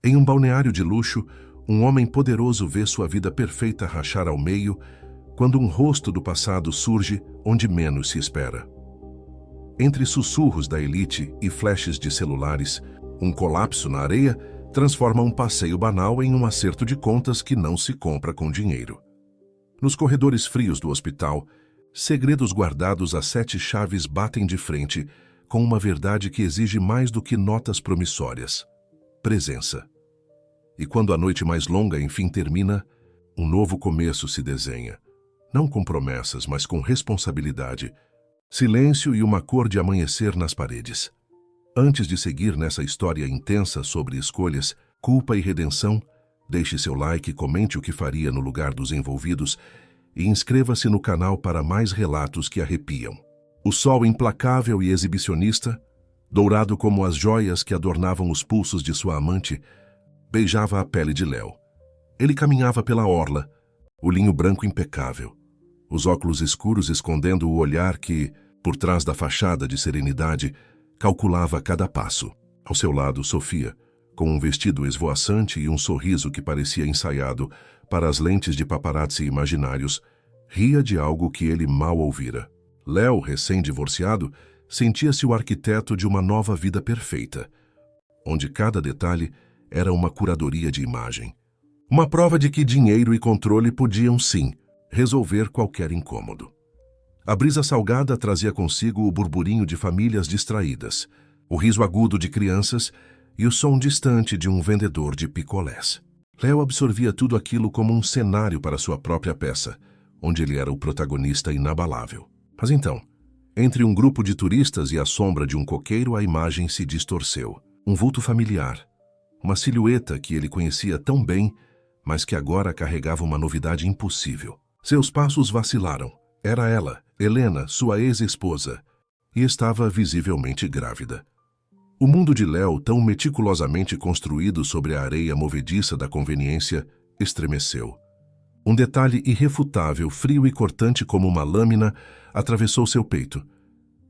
Em um balneário de luxo, um homem poderoso vê sua vida perfeita rachar ao meio quando um rosto do passado surge onde menos se espera. Entre sussurros da elite e flashes de celulares, um colapso na areia transforma um passeio banal em um acerto de contas que não se compra com dinheiro. Nos corredores frios do hospital, segredos guardados a 7 chaves batem de frente com uma verdade que exige mais do que notas promissórias: presença. E quando a noite mais longa enfim termina, um novo começo se desenha. Não com promessas, mas com responsabilidade, silêncio e uma cor de amanhecer nas paredes. Antes de seguir nessa história intensa sobre escolhas, culpa e redenção, deixe seu like, comente o que faria no lugar dos envolvidos e inscreva-se no canal para mais relatos que arrepiam. O sol implacável e exibicionista, dourado como as joias que adornavam os pulsos de sua amante, beijava a pele de Léo. Ele caminhava pela orla, o linho branco impecável, os óculos escuros escondendo o olhar que, por trás da fachada de serenidade, calculava cada passo. Ao seu lado, Sofia, com um vestido esvoaçante e um sorriso que parecia ensaiado para as lentes de paparazzi imaginários, ria de algo que ele mal ouvira. Léo, recém-divorciado, sentia-se o arquiteto de uma nova vida perfeita, onde cada detalhe era uma curadoria de imagem. Uma prova de que dinheiro e controle podiam, sim, resolver qualquer incômodo. A brisa salgada trazia consigo o burburinho de famílias distraídas, o riso agudo de crianças e o som distante de um vendedor de picolés. Léo absorvia tudo aquilo como um cenário para sua própria peça, onde ele era o protagonista inabalável. Mas então, entre um grupo de turistas e a sombra de um coqueiro, a imagem se distorceu. Um vulto familiar, uma silhueta que ele conhecia tão bem, mas que agora carregava uma novidade impossível. Seus passos vacilaram. Era ela, Helena, sua ex-esposa, e estava visivelmente grávida. O mundo de Léo, tão meticulosamente construído sobre a areia movediça da conveniência, estremeceu. Um detalhe irrefutável, frio e cortante como uma lâmina, atravessou seu peito.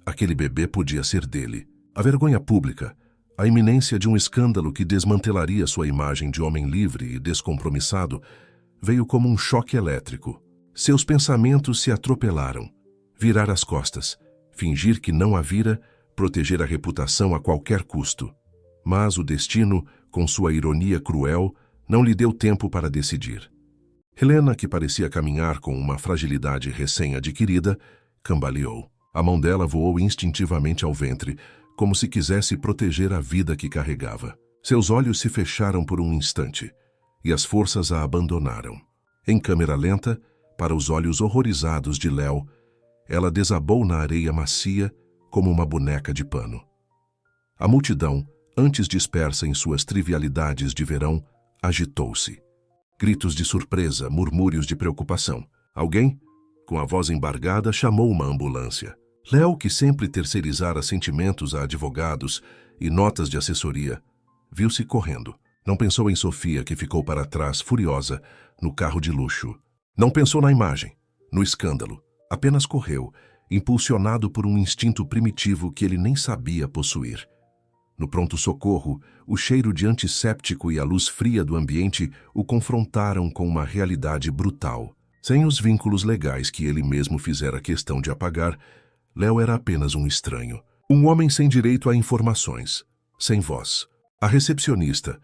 Aquele bebê podia ser dele. A vergonha pública, a iminência de um escândalo que desmantelaria sua imagem de homem livre e descompromissado, veio como um choque elétrico. Seus pensamentos se atropelaram. Virar as costas, fingir que não a vira, proteger a reputação a qualquer custo. Mas o destino, com sua ironia cruel, não lhe deu tempo para decidir. Helena, que parecia caminhar com uma fragilidade recém-adquirida, cambaleou. A mão dela voou instintivamente ao ventre, como se quisesse proteger a vida que carregava. Seus olhos se fecharam por um instante, e as forças a abandonaram. Em câmera lenta, para os olhos horrorizados de Léo, ela desabou na areia macia como uma boneca de pano. A multidão, antes dispersa em suas trivialidades de verão, agitou-se. Gritos de surpresa, murmúrios de preocupação. Alguém, com a voz embargada, chamou uma ambulância. Léo, que sempre terceirizara sentimentos a advogados e notas de assessoria, viu-se correndo. Não pensou em Sofia, que ficou para trás, furiosa, no carro de luxo. Não pensou na imagem, no escândalo. Apenas correu, impulsionado por um instinto primitivo que ele nem sabia possuir. No pronto-socorro, o cheiro de antisséptico e a luz fria do ambiente o confrontaram com uma realidade brutal. Sem os vínculos legais que ele mesmo fizera questão de apagar, Léo era apenas um estranho. Um homem sem direito a informações, sem voz. A recepcionista,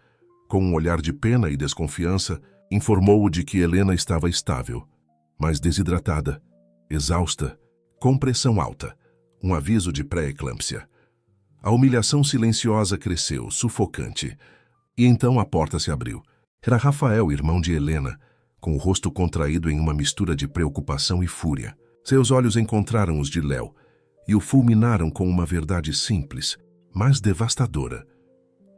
com um olhar de pena e desconfiança, informou-o de que Helena estava estável, mas desidratada, exausta, com pressão alta, um aviso de pré-eclâmpsia. A humilhação silenciosa cresceu, sufocante, e então a porta se abriu. Era Rafael, irmão de Helena, com o rosto contraído em uma mistura de preocupação e fúria. Seus olhos encontraram os de Léo e o fulminaram com uma verdade simples, mas devastadora.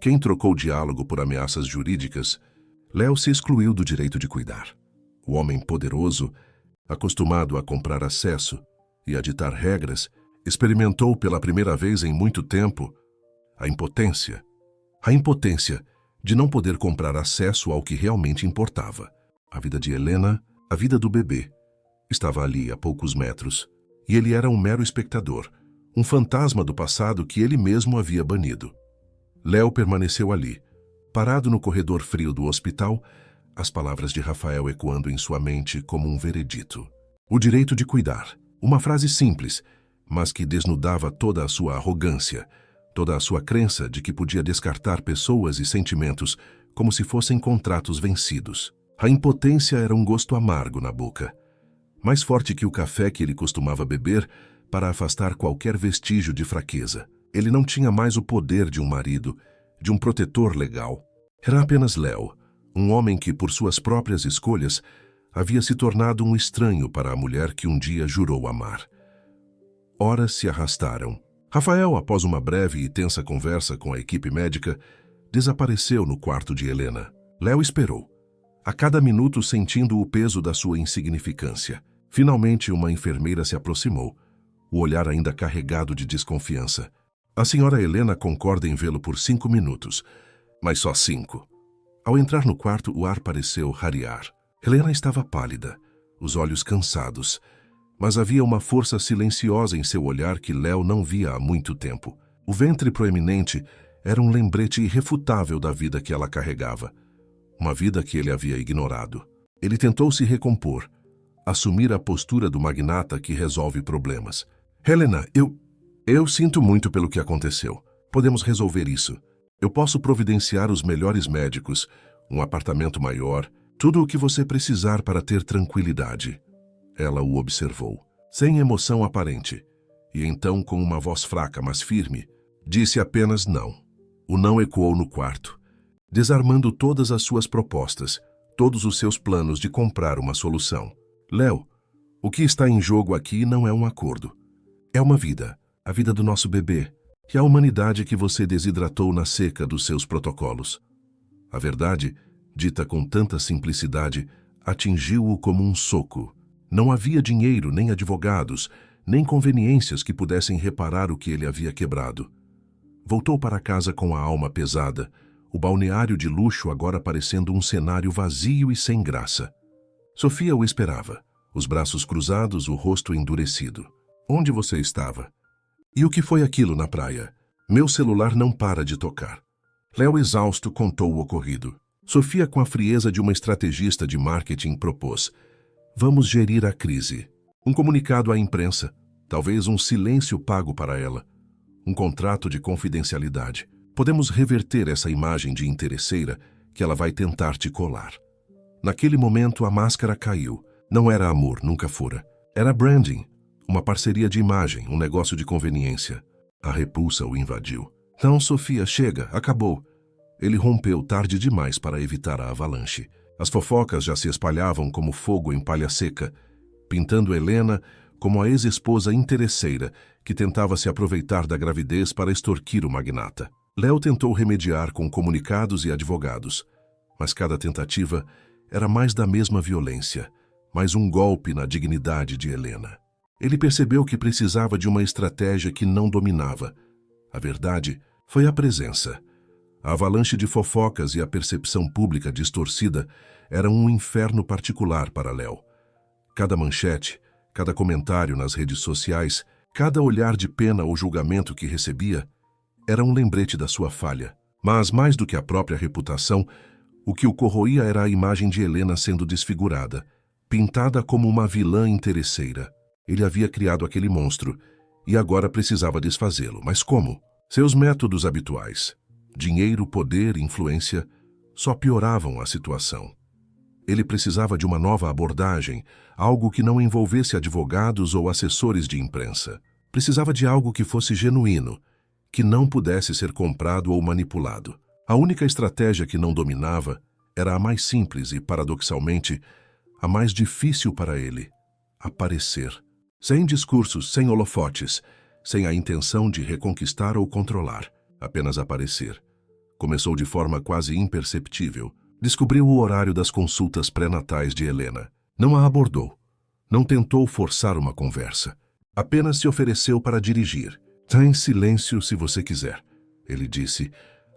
Quem trocou diálogo por ameaças jurídicas, Léo se excluiu do direito de cuidar. O homem poderoso, acostumado a comprar acesso e a ditar regras, experimentou pela primeira vez em muito tempo a impotência. A impotência de não poder comprar acesso ao que realmente importava. A vida de Helena, a vida do bebê, estava ali a poucos metros, e ele era um mero espectador, um fantasma do passado que ele mesmo havia banido. Léo permaneceu ali, Parado no corredor frio do hospital, as palavras de Rafael ecoando em sua mente como um veredito. O direito de cuidar. Uma frase simples, mas que desnudava toda a sua arrogância, toda a sua crença de que podia descartar pessoas e sentimentos como se fossem contratos vencidos. A impotência era um gosto amargo na boca, mais forte que o café que ele costumava beber para afastar qualquer vestígio de fraqueza. Ele não tinha mais o poder de um marido, de um protetor legal. Era apenas Léo, um homem que, por suas próprias escolhas, havia se tornado um estranho para a mulher que um dia jurou amar. Horas se arrastaram. Rafael, após uma breve e tensa conversa com a equipe médica, desapareceu no quarto de Helena. Léo esperou, a cada minuto sentindo o peso da sua insignificância. Finalmente, uma enfermeira se aproximou, o olhar ainda carregado de desconfiança. A senhora Helena concorda em vê-lo por 5 minutos, mas só 5. Ao entrar no quarto, o ar pareceu rarear. Helena estava pálida, os olhos cansados, mas havia uma força silenciosa em seu olhar que Léo não via há muito tempo. O ventre proeminente era um lembrete irrefutável da vida que ela carregava, uma vida que ele havia ignorado. Ele tentou se recompor, assumir a postura do magnata que resolve problemas. Helena, eu sinto muito pelo que aconteceu. Podemos resolver isso. Eu posso providenciar os melhores médicos, um apartamento maior, tudo o que você precisar para ter tranquilidade. Ela o observou, sem emoção aparente, e então, com uma voz fraca, mas firme, disse apenas não. O não ecoou no quarto, desarmando todas as suas propostas, todos os seus planos de comprar uma solução. Léo, o que está em jogo aqui não é um acordo. É uma vida, a vida do nosso bebê, e a humanidade que você desidratou na seca dos seus protocolos. A verdade, dita com tanta simplicidade, atingiu-o como um soco. Não havia dinheiro, nem advogados, nem conveniências que pudessem reparar o que ele havia quebrado. Voltou para casa com a alma pesada, o balneário de luxo agora parecendo um cenário vazio e sem graça. Sofia o esperava, os braços cruzados, o rosto endurecido. Onde você estava? E o que foi aquilo na praia? Meu celular não para de tocar. Léo, exausto, contou o ocorrido. Sofia, com a frieza de uma estrategista de marketing, propôs: vamos gerir a crise. Um comunicado à imprensa, talvez um silêncio pago para ela. Um contrato de confidencialidade. Podemos reverter essa imagem de interesseira que ela vai tentar te colar. Naquele momento, a máscara caiu. Não era amor, nunca fora. Era branding, uma parceria de imagem, um negócio de conveniência. A repulsa o invadiu. Não, Sofia, chega, acabou. Ele rompeu tarde demais para evitar a avalanche. As fofocas já se espalhavam como fogo em palha seca, pintando Helena como a ex-esposa interesseira que tentava se aproveitar da gravidez para extorquir o magnata. Léo tentou remediar com comunicados e advogados, mas cada tentativa era mais da mesma violência, mais um golpe na dignidade de Helena. Ele percebeu que precisava de uma estratégia que não dominava. A verdade foi a presença. A avalanche de fofocas e a percepção pública distorcida eram um inferno particular para Léo. Cada manchete, cada comentário nas redes sociais, cada olhar de pena ou julgamento que recebia, era um lembrete da sua falha. Mas, mais do que a própria reputação, o que o corroía era a imagem de Helena sendo desfigurada, pintada como uma vilã interesseira. Ele havia criado aquele monstro e agora precisava desfazê-lo. Mas como? Seus métodos habituais, dinheiro, poder, influência, só pioravam a situação. Ele precisava de uma nova abordagem, algo que não envolvesse advogados ou assessores de imprensa. Precisava de algo que fosse genuíno, que não pudesse ser comprado ou manipulado. A única estratégia que não dominava era a mais simples e, paradoxalmente, a mais difícil para ele: aparecer. Sem discursos, sem holofotes, sem a intenção de reconquistar ou controlar, apenas aparecer. Começou de forma quase imperceptível. Descobriu o horário das consultas pré-natais de Helena. Não a abordou. Não tentou forçar uma conversa. Apenas se ofereceu para dirigir. "Tá em silêncio se você quiser", ele disse,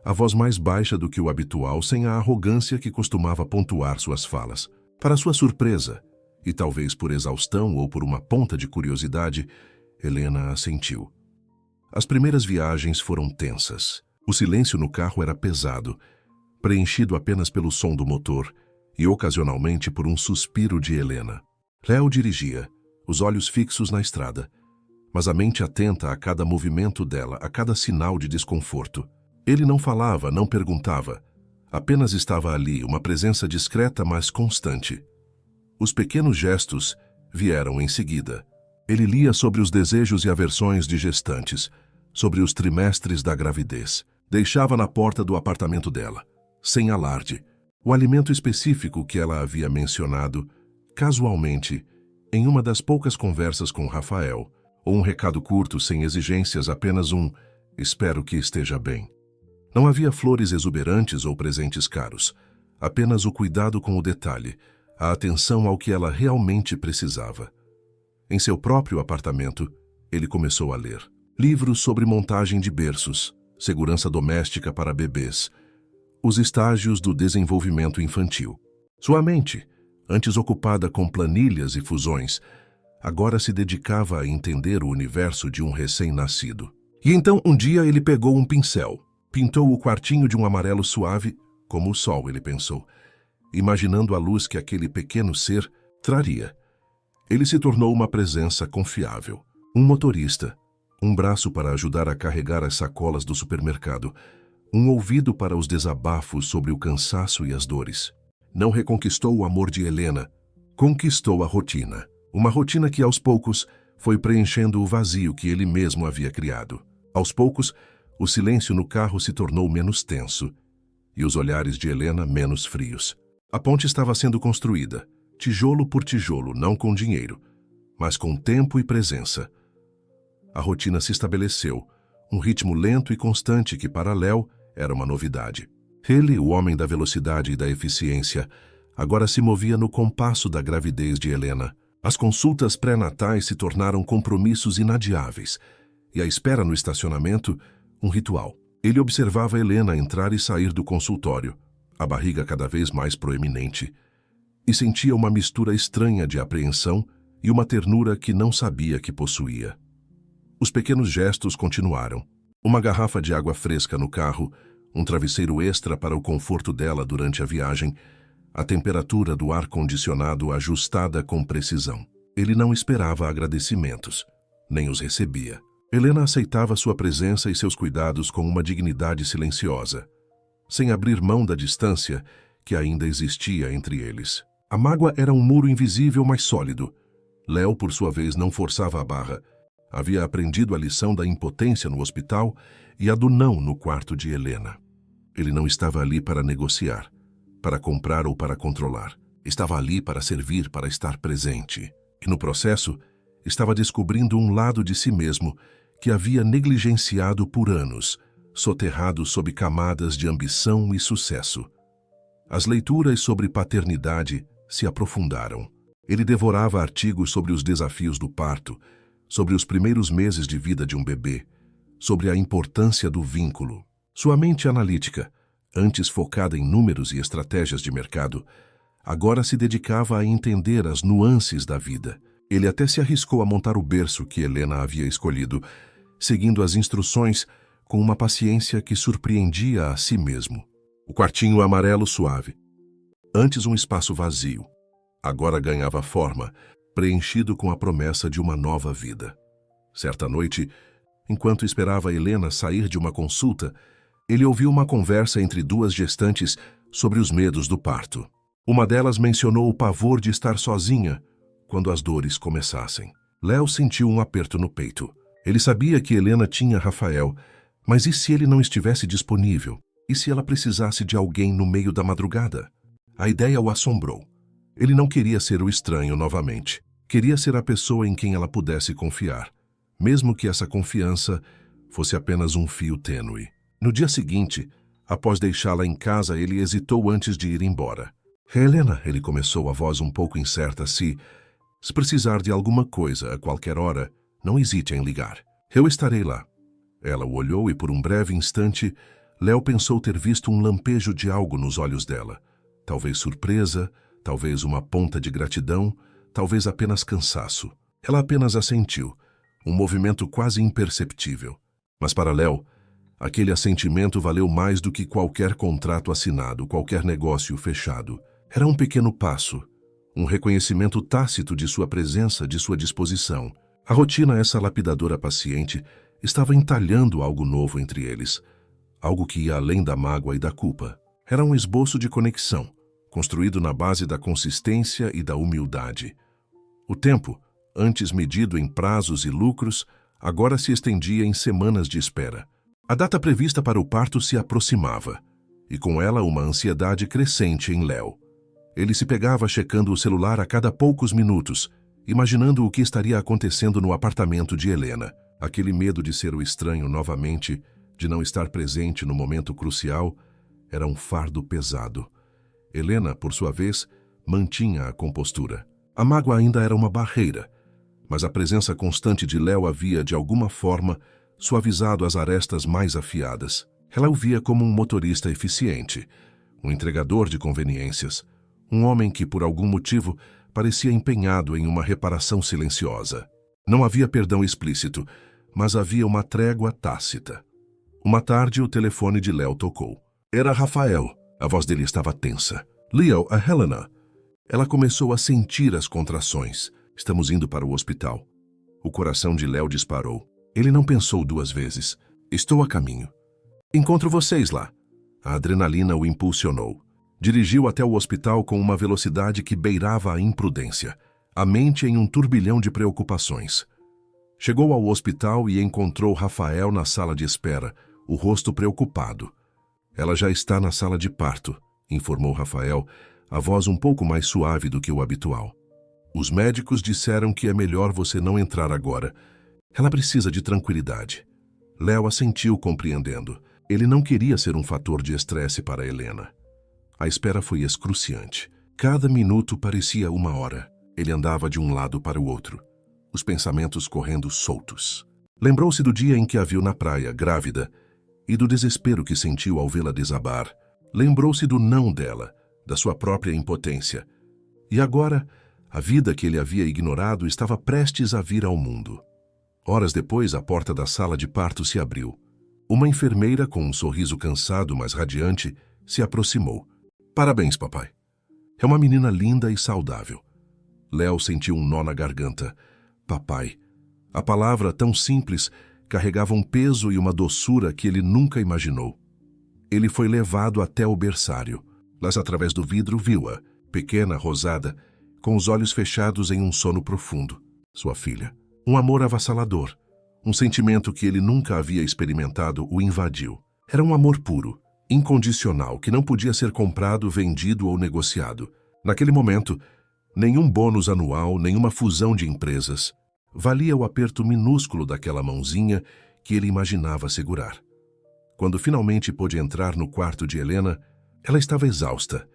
a voz mais baixa do que o habitual, sem a arrogância que costumava pontuar suas falas. Para sua surpresa, e talvez por exaustão ou por uma ponta de curiosidade, Helena assentiu. As primeiras viagens foram tensas. O silêncio no carro era pesado. preenchido apenas pelo som do motor e ocasionalmente por um suspiro de Helena. Léo dirigia, os olhos fixos na estrada, mas a mente atenta a cada movimento dela, a cada sinal de desconforto. Ele não falava, não perguntava, apenas estava ali, uma presença discreta, mas constante. Os pequenos gestos vieram em seguida. Ele lia sobre os desejos e aversões de gestantes, sobre os trimestres da gravidez. Deixava na porta do apartamento dela, sem alarde, o alimento específico que ela havia mencionado, casualmente, em uma das poucas conversas com Rafael, ou um recado curto, sem exigências, apenas um "espero que esteja bem". Não havia flores exuberantes ou presentes caros, apenas o cuidado com o detalhe, a atenção ao que ela realmente precisava. Em seu próprio apartamento, ele começou a ler livros sobre montagem de berços, segurança doméstica para bebês, os estágios do desenvolvimento infantil. Sua mente, antes ocupada com planilhas e fusões, agora se dedicava a entender o universo de um recém-nascido. E então, um dia, ele pegou um pincel, pintou o quartinho de um amarelo suave, como o sol, ele pensou, imaginando a luz que aquele pequeno ser traria. Ele se tornou uma presença confiável, um motorista, um braço para ajudar a carregar as sacolas do supermercado, um ouvido para os desabafos sobre o cansaço e as dores. Não reconquistou o amor de Helena, conquistou a rotina. Uma rotina que, aos poucos, foi preenchendo o vazio que ele mesmo havia criado. Aos poucos, o silêncio no carro se tornou menos tenso e os olhares de Helena menos frios. A ponte estava sendo construída, tijolo por tijolo, não com dinheiro, mas com tempo e presença. A rotina se estabeleceu, um ritmo lento e constante que, para Léo, era uma novidade. Ele, o homem da velocidade e da eficiência, agora se movia no compasso da gravidez de Helena. As consultas pré-natais se tornaram compromissos inadiáveis, e a espera no estacionamento, um ritual. Ele observava Helena entrar e sair do consultório, a barriga cada vez mais proeminente, e sentia uma mistura estranha de apreensão e uma ternura que não sabia que possuía. Os pequenos gestos continuaram. Uma garrafa de água fresca no carro, um travesseiro extra para o conforto dela durante a viagem, a temperatura do ar-condicionado ajustada com precisão. Ele não esperava agradecimentos, nem os recebia. Helena aceitava sua presença e seus cuidados com uma dignidade silenciosa, sem abrir mão da distância que ainda existia entre eles. A mágoa era um muro invisível, mas sólido. Léo, por sua vez, não forçava a barra. Havia aprendido a lição da impotência no hospital e a do não no quarto de Helena. Ele não estava ali para negociar, para comprar ou para controlar. Estava ali para servir, para estar presente. E no processo, estava descobrindo um lado de si mesmo que havia negligenciado por anos, soterrado sob camadas de ambição e sucesso. As leituras sobre paternidade se aprofundaram. Ele devorava artigos sobre os desafios do parto, sobre os primeiros meses de vida de um bebê, sobre a importância do vínculo. Sua mente analítica, antes focada em números e estratégias de mercado, agora se dedicava a entender as nuances da vida. Ele até se arriscou a montar o berço que Helena havia escolhido, seguindo as instruções com uma paciência que surpreendia a si mesmo. O quartinho amarelo suave, antes um espaço vazio, agora ganhava forma, preenchido com a promessa de uma nova vida. Certa noite, enquanto esperava Helena sair de uma consulta, ele ouviu uma conversa entre duas gestantes sobre os medos do parto. Uma delas mencionou o pavor de estar sozinha quando as dores começassem. Léo sentiu um aperto no peito. Ele sabia que Helena tinha Rafael, mas e se ele não estivesse disponível? E se ela precisasse de alguém no meio da madrugada? A ideia o assombrou. Ele não queria ser o estranho novamente. Queria ser a pessoa em quem ela pudesse confiar, mesmo que essa confiança fosse apenas um fio tênue. No dia seguinte, após deixá-la em casa, ele hesitou antes de ir embora. Helena, ele começou, a voz um pouco incerta, se precisar de alguma coisa a qualquer hora, não hesite em ligar. Eu estarei lá. Ela o olhou e por um breve instante, Léo pensou ter visto um lampejo de algo nos olhos dela. Talvez surpresa, talvez uma ponta de gratidão, talvez apenas cansaço. Ela apenas assentiu, um movimento quase imperceptível. Mas para Léo, Aquele assentimento valeu mais do que qualquer contrato assinado, qualquer negócio fechado. Era um pequeno passo, um reconhecimento tácito de sua presença, de sua disposição. A rotina, essa lapidadora paciente, estava entalhando algo novo entre eles, algo que ia além da mágoa e da culpa. Era um esboço de conexão, construído na base da consistência e da humildade. O tempo, antes medido em prazos e lucros, agora se estendia em semanas de espera. A data prevista para o parto se aproximava, e com ela uma ansiedade crescente em Léo. Ele se pegava checando o celular a cada poucos minutos, imaginando o que estaria acontecendo no apartamento de Helena. Aquele medo de ser o estranho novamente, de não estar presente no momento crucial, era um fardo pesado. Helena, por sua vez, mantinha a compostura. A mágoa ainda era uma barreira, mas a presença constante de Léo havia, de alguma forma, suavizado as arestas mais afiadas. Ela o via como um motorista eficiente, um entregador de conveniências, um homem que, por algum motivo, parecia empenhado em uma reparação silenciosa. Não havia perdão explícito, mas havia uma trégua tácita. Uma tarde, o telefone de Léo tocou. Era Rafael. A voz dele estava tensa. Leo, a Helena. Ela começou a sentir as contrações. Estamos indo para o hospital. O coração de Léo disparou. Ele não pensou duas vezes. Estou a caminho. Encontro vocês lá. A adrenalina o impulsionou. Dirigiu até o hospital com uma velocidade que beirava a imprudência, a mente em um turbilhão de preocupações. Chegou ao hospital e encontrou Rafael na sala de espera, o rosto preocupado. Ela já está na sala de parto, informou Rafael, a voz um pouco mais suave do que o habitual. Os médicos disseram que é melhor você não entrar agora. Ela precisa de tranquilidade. Léo assentiu, compreendendo. Ele não queria ser um fator de estresse para Helena. A espera foi excruciante. Cada minuto parecia uma hora. Ele andava de um lado para o outro, os pensamentos correndo soltos. Lembrou-se do dia em que a viu na praia, grávida, e do desespero que sentiu ao vê-la desabar. Lembrou-se do não dela, da sua própria impotência. E agora, a vida que ele havia ignorado estava prestes a vir ao mundo. Horas depois, a porta da sala de parto se abriu. Uma enfermeira, com um sorriso cansado, mas radiante, se aproximou. Parabéns, papai. É uma menina linda e saudável. Léo sentiu um nó na garganta. Papai. A palavra, tão simples, carregava um peso e uma doçura que ele nunca imaginou. Ele foi levado até o berçário. Mas através do vidro viu-a, pequena, rosada, com os olhos fechados em um sono profundo. Sua filha. Um amor avassalador. Um sentimento que ele nunca havia experimentado o invadiu. Era um amor puro, incondicional, que não podia ser comprado, vendido ou negociado. Naquele momento, nenhum bônus anual, nenhuma fusão de empresas, valia o aperto minúsculo daquela mãozinha que ele imaginava segurar. Quando finalmente pôde entrar no quarto de Helena, ela estava exausta,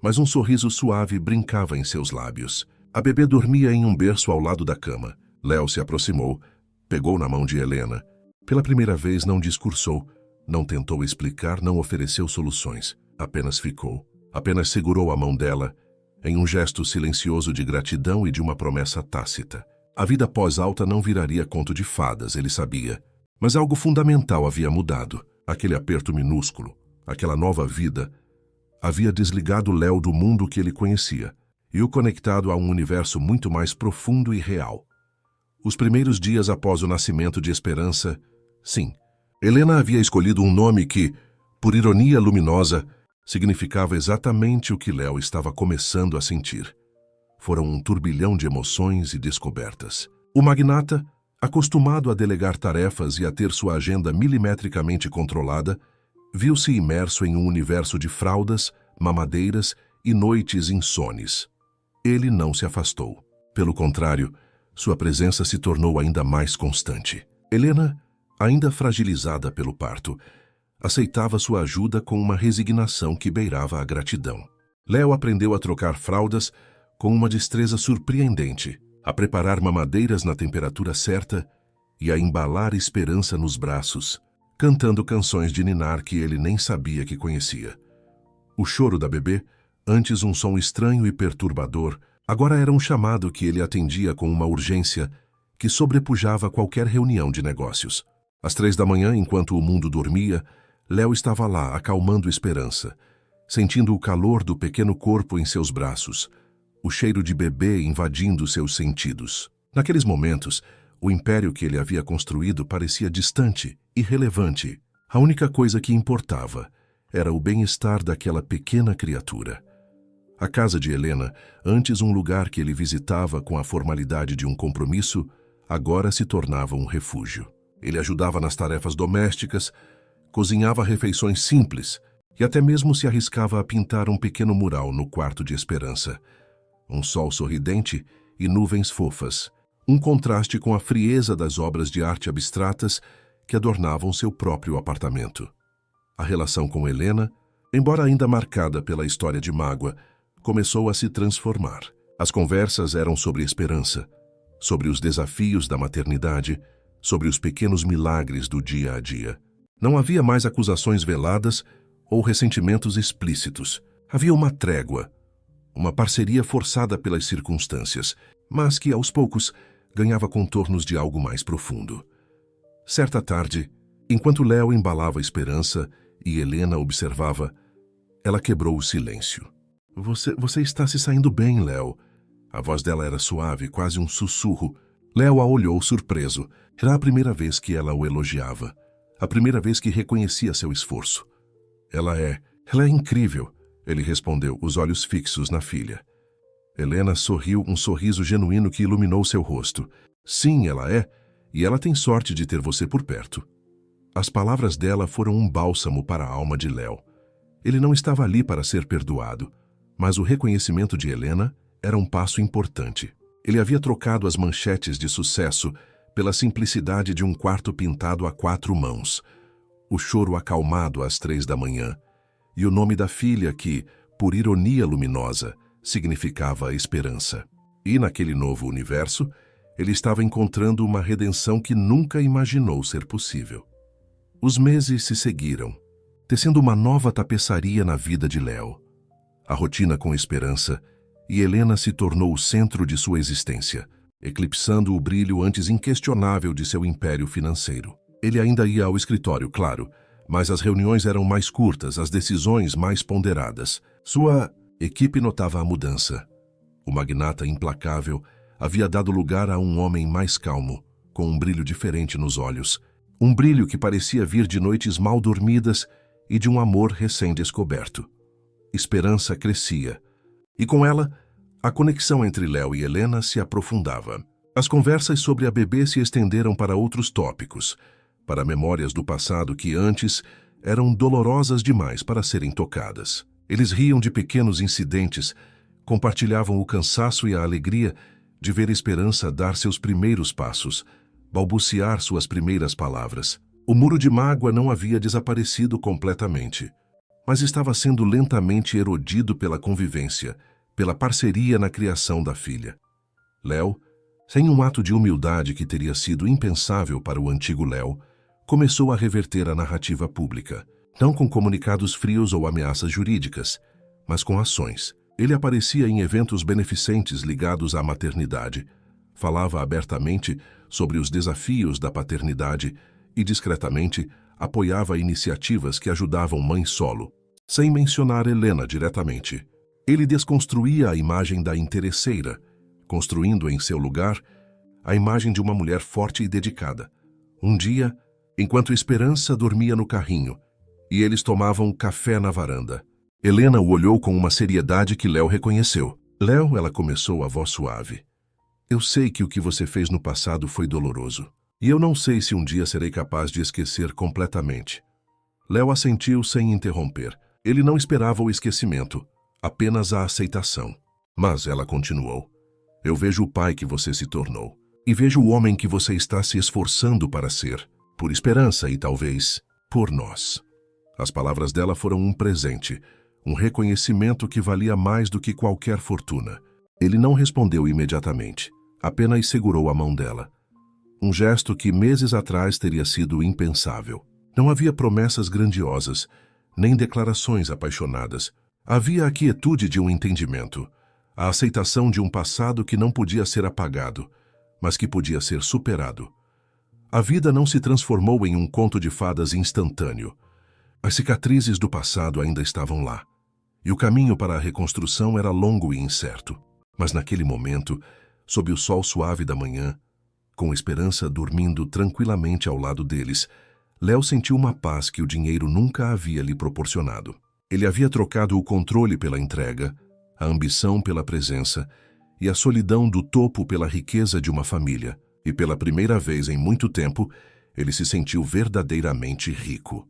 mas um sorriso suave brincava em seus lábios. A bebê dormia em um berço ao lado da cama. Léo se aproximou, pegou na mão de Helena. Pela primeira vez não discursou, não tentou explicar, não ofereceu soluções. Apenas ficou. Apenas segurou a mão dela, em um gesto silencioso de gratidão e de uma promessa tácita. A vida pós-alta não viraria conto de fadas, ele sabia. Mas algo fundamental havia mudado. Aquele aperto minúsculo, aquela nova vida, havia desligado Léo do mundo que ele conhecia e o conectado a um universo muito mais profundo e real. Os primeiros dias após o nascimento de Esperança, sim, Helena havia escolhido um nome que, por ironia luminosa, significava exatamente o que Léo estava começando a sentir. Foram um turbilhão de emoções e descobertas. O magnata, acostumado a delegar tarefas e a ter sua agenda milimetricamente controlada, viu-se imerso em um universo de fraldas, mamadeiras e noites insones. Ele não se afastou. Pelo contrário, sua presença se tornou ainda mais constante. Helena, ainda fragilizada pelo parto, aceitava sua ajuda com uma resignação que beirava a gratidão. Léo aprendeu a trocar fraldas com uma destreza surpreendente, a preparar mamadeiras na temperatura certa e a embalar esperança nos braços, cantando canções de ninar que ele nem sabia que conhecia. O choro da bebê, antes um som estranho e perturbador, agora era um chamado que ele atendia com uma urgência que sobrepujava qualquer reunião de negócios. Às 3 da manhã, enquanto o mundo dormia, Léo estava lá, acalmando Esperança, sentindo o calor do pequeno corpo em seus braços, o cheiro de bebê invadindo seus sentidos. Naqueles momentos, o império que ele havia construído parecia distante, irrelevante. A única coisa que importava era o bem-estar daquela pequena criatura. A casa de Helena, antes um lugar que ele visitava com a formalidade de um compromisso, agora se tornava um refúgio. Ele ajudava nas tarefas domésticas, cozinhava refeições simples e até mesmo se arriscava a pintar um pequeno mural no quarto de Esperança. Um sol sorridente e nuvens fofas, um contraste com a frieza das obras de arte abstratas que adornavam seu próprio apartamento. A relação com Helena, embora ainda marcada pela história de mágoa, começou a se transformar. As conversas eram sobre esperança, sobre os desafios da maternidade, sobre os pequenos milagres do dia a dia. Não havia mais acusações veladas ou ressentimentos explícitos. Havia uma trégua, uma parceria forçada pelas circunstâncias, mas que, aos poucos, ganhava contornos de algo mais profundo. Certa tarde, enquanto Léo embalava Esperança e Helena observava, ela quebrou o silêncio. Você está se saindo bem, Léo. A voz dela era suave, quase um sussurro. Léo a olhou surpreso. Era a primeira vez que ela o elogiava. A primeira vez que reconhecia seu esforço. Ela é incrível, ele respondeu, os olhos fixos na filha. Helena sorriu, um sorriso genuíno que iluminou seu rosto. Sim, ela é, e ela tem sorte de ter você por perto. As palavras dela foram um bálsamo para a alma de Léo. Ele não estava ali para ser perdoado, mas o reconhecimento de Helena era um passo importante. Ele havia trocado as manchetes de sucesso pela simplicidade de um quarto pintado a 4 mãos, o choro acalmado às 3 da manhã, e o nome da filha que, por ironia luminosa, significava esperança. E naquele novo universo, ele estava encontrando uma redenção que nunca imaginou ser possível. Os meses se seguiram, tecendo uma nova tapeçaria na vida de Léo. A rotina com Esperança, e Helena se tornou o centro de sua existência, eclipsando o brilho antes inquestionável de seu império financeiro. Ele ainda ia ao escritório, claro, mas as reuniões eram mais curtas, as decisões mais ponderadas. Sua equipe notava a mudança. O magnata implacável havia dado lugar a um homem mais calmo, com um brilho diferente nos olhos. Um brilho que parecia vir de noites mal dormidas e de um amor recém-descoberto. Esperança crescia, e com ela, a conexão entre Léo e Helena se aprofundava. As conversas sobre a bebê se estenderam para outros tópicos, para memórias do passado que antes eram dolorosas demais para serem tocadas. Eles riam de pequenos incidentes, compartilhavam o cansaço e a alegria de ver Esperança dar seus primeiros passos, balbuciar suas primeiras palavras. O muro de mágoa não havia desaparecido completamente, mas estava sendo lentamente erodido pela convivência, pela parceria na criação da filha. Léo, sem um ato de humildade que teria sido impensável para o antigo Léo, começou a reverter a narrativa pública, não com comunicados frios ou ameaças jurídicas, mas com ações. Ele aparecia em eventos beneficentes ligados à maternidade, falava abertamente sobre os desafios da paternidade e, discretamente, apoiava iniciativas que ajudavam mães solo, sem mencionar Helena diretamente. Ele desconstruía a imagem da interesseira, construindo em seu lugar a imagem de uma mulher forte e dedicada. Um dia, enquanto Esperança dormia no carrinho, e eles tomavam café na varanda, Helena o olhou com uma seriedade que Léo reconheceu. Léo, ela começou a voz suave. Eu sei que o que você fez no passado foi doloroso. E eu não sei se um dia serei capaz de esquecer completamente. Léo assentiu sem interromper. Ele não esperava o esquecimento, apenas a aceitação. Mas ela continuou. Eu vejo o pai que você se tornou. E vejo o homem que você está se esforçando para ser. Por Esperança e talvez por nós. As palavras dela foram um presente, um reconhecimento que valia mais do que qualquer fortuna. Ele não respondeu imediatamente, apenas segurou a mão dela. Um gesto que meses atrás teria sido impensável. Não havia promessas grandiosas, nem declarações apaixonadas. Havia a quietude de um entendimento, a aceitação de um passado que não podia ser apagado, mas que podia ser superado. A vida não se transformou em um conto de fadas instantâneo. As cicatrizes do passado ainda estavam lá, e o caminho para a reconstrução era longo e incerto. Mas naquele momento, sob o sol suave da manhã, com Esperança dormindo tranquilamente ao lado deles, Léo sentiu uma paz que o dinheiro nunca havia lhe proporcionado. Ele havia trocado o controle pela entrega, a ambição pela presença e a solidão do topo pela riqueza de uma família. E pela primeira vez em muito tempo, ele se sentiu verdadeiramente rico.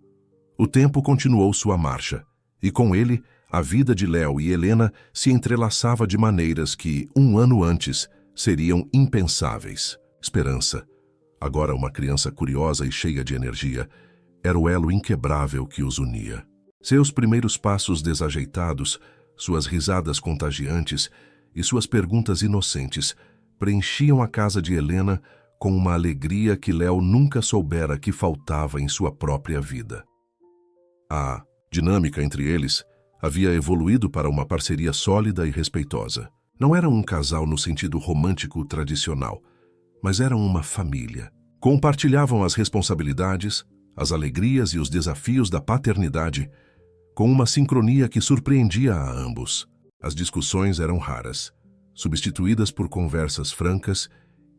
O tempo continuou sua marcha, e com ele, a vida de Léo e Helena se entrelaçava de maneiras que, um ano antes, seriam impensáveis. Esperança, agora uma criança curiosa e cheia de energia, era o elo inquebrável que os unia. Seus primeiros passos desajeitados, suas risadas contagiantes e suas perguntas inocentes preenchiam a casa de Helena com uma alegria que Léo nunca soubera que faltava em sua própria vida. A dinâmica entre eles havia evoluído para uma parceria sólida e respeitosa. Não eram um casal no sentido romântico tradicional, mas eram uma família. Compartilhavam as responsabilidades, as alegrias e os desafios da paternidade, com uma sincronia que surpreendia a ambos. As discussões eram raras, substituídas por conversas francas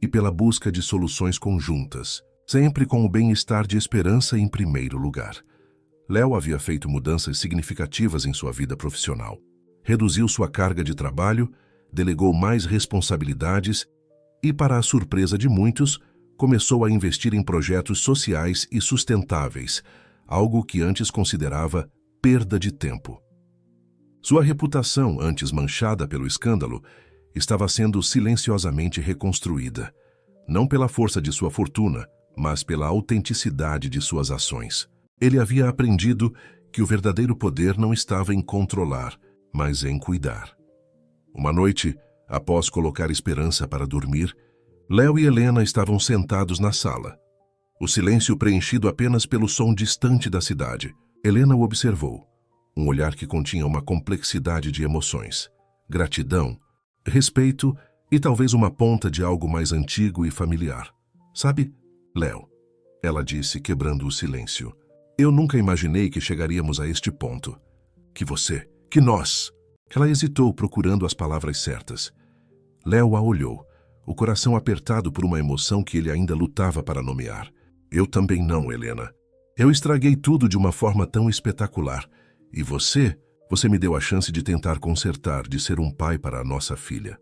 e pela busca de soluções conjuntas, sempre com o bem-estar de Esperança em primeiro lugar. Léo havia feito mudanças significativas em sua vida profissional. Reduziu sua carga de trabalho, delegou mais responsabilidades e, para a surpresa de muitos, começou a investir em projetos sociais e sustentáveis, algo que antes considerava perda de tempo. Sua reputação, antes manchada pelo escândalo, estava sendo silenciosamente reconstruída, não pela força de sua fortuna, mas pela autenticidade de suas ações. Ele havia aprendido que o verdadeiro poder não estava em controlar, mas em cuidar. Uma noite, após colocar Esperança para dormir, Léo e Helena estavam sentados na sala. O silêncio preenchido apenas pelo som distante da cidade. Helena o observou, um olhar que continha uma complexidade de emoções, gratidão, respeito e talvez uma ponta de algo mais antigo e familiar. Sabe, Léo, ela disse, quebrando o silêncio. Eu nunca imaginei que chegaríamos a este ponto. Que nós... Ela hesitou, procurando as palavras certas. Léo a olhou, o coração apertado por uma emoção que ele ainda lutava para nomear. Eu também não, Helena. Eu estraguei tudo de uma forma tão espetacular. E você me deu a chance de tentar consertar, de ser um pai para a nossa filha.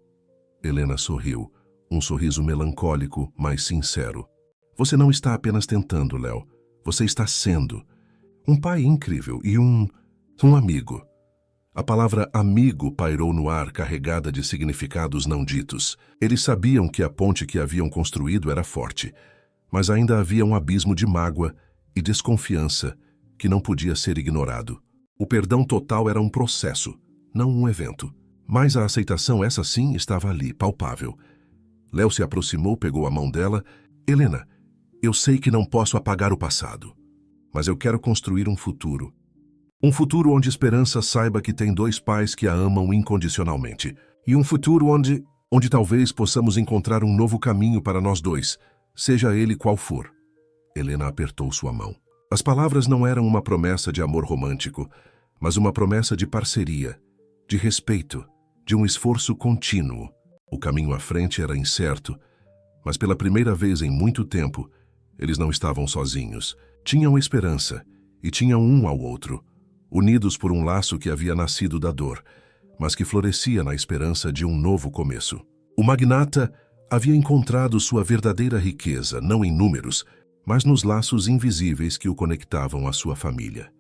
Helena sorriu, um sorriso melancólico, mas sincero. Você não está apenas tentando, Léo. Você está sendo um pai incrível e um amigo. A palavra amigo pairou no ar, carregada de significados não ditos. Eles sabiam que a ponte que haviam construído era forte, mas ainda havia um abismo de mágoa e desconfiança que não podia ser ignorado. O perdão total era um processo, não um evento. Mas a aceitação, essa sim, estava ali, palpável. Léo se aproximou, pegou a mão dela. Helena, eu sei que não posso apagar o passado, mas eu quero construir um futuro. Um futuro onde Esperança saiba que tem dois pais que a amam incondicionalmente. E um futuro onde talvez possamos encontrar um novo caminho para nós dois, seja ele qual for. Helena apertou sua mão. As palavras não eram uma promessa de amor romântico, mas uma promessa de parceria, de respeito, de um esforço contínuo. O caminho à frente era incerto, mas pela primeira vez em muito tempo, eles não estavam sozinhos. Tinham esperança e tinham um ao outro, unidos por um laço que havia nascido da dor, mas que florescia na esperança de um novo começo. O magnata havia encontrado sua verdadeira riqueza, não em números, mas nos laços invisíveis que o conectavam à sua família.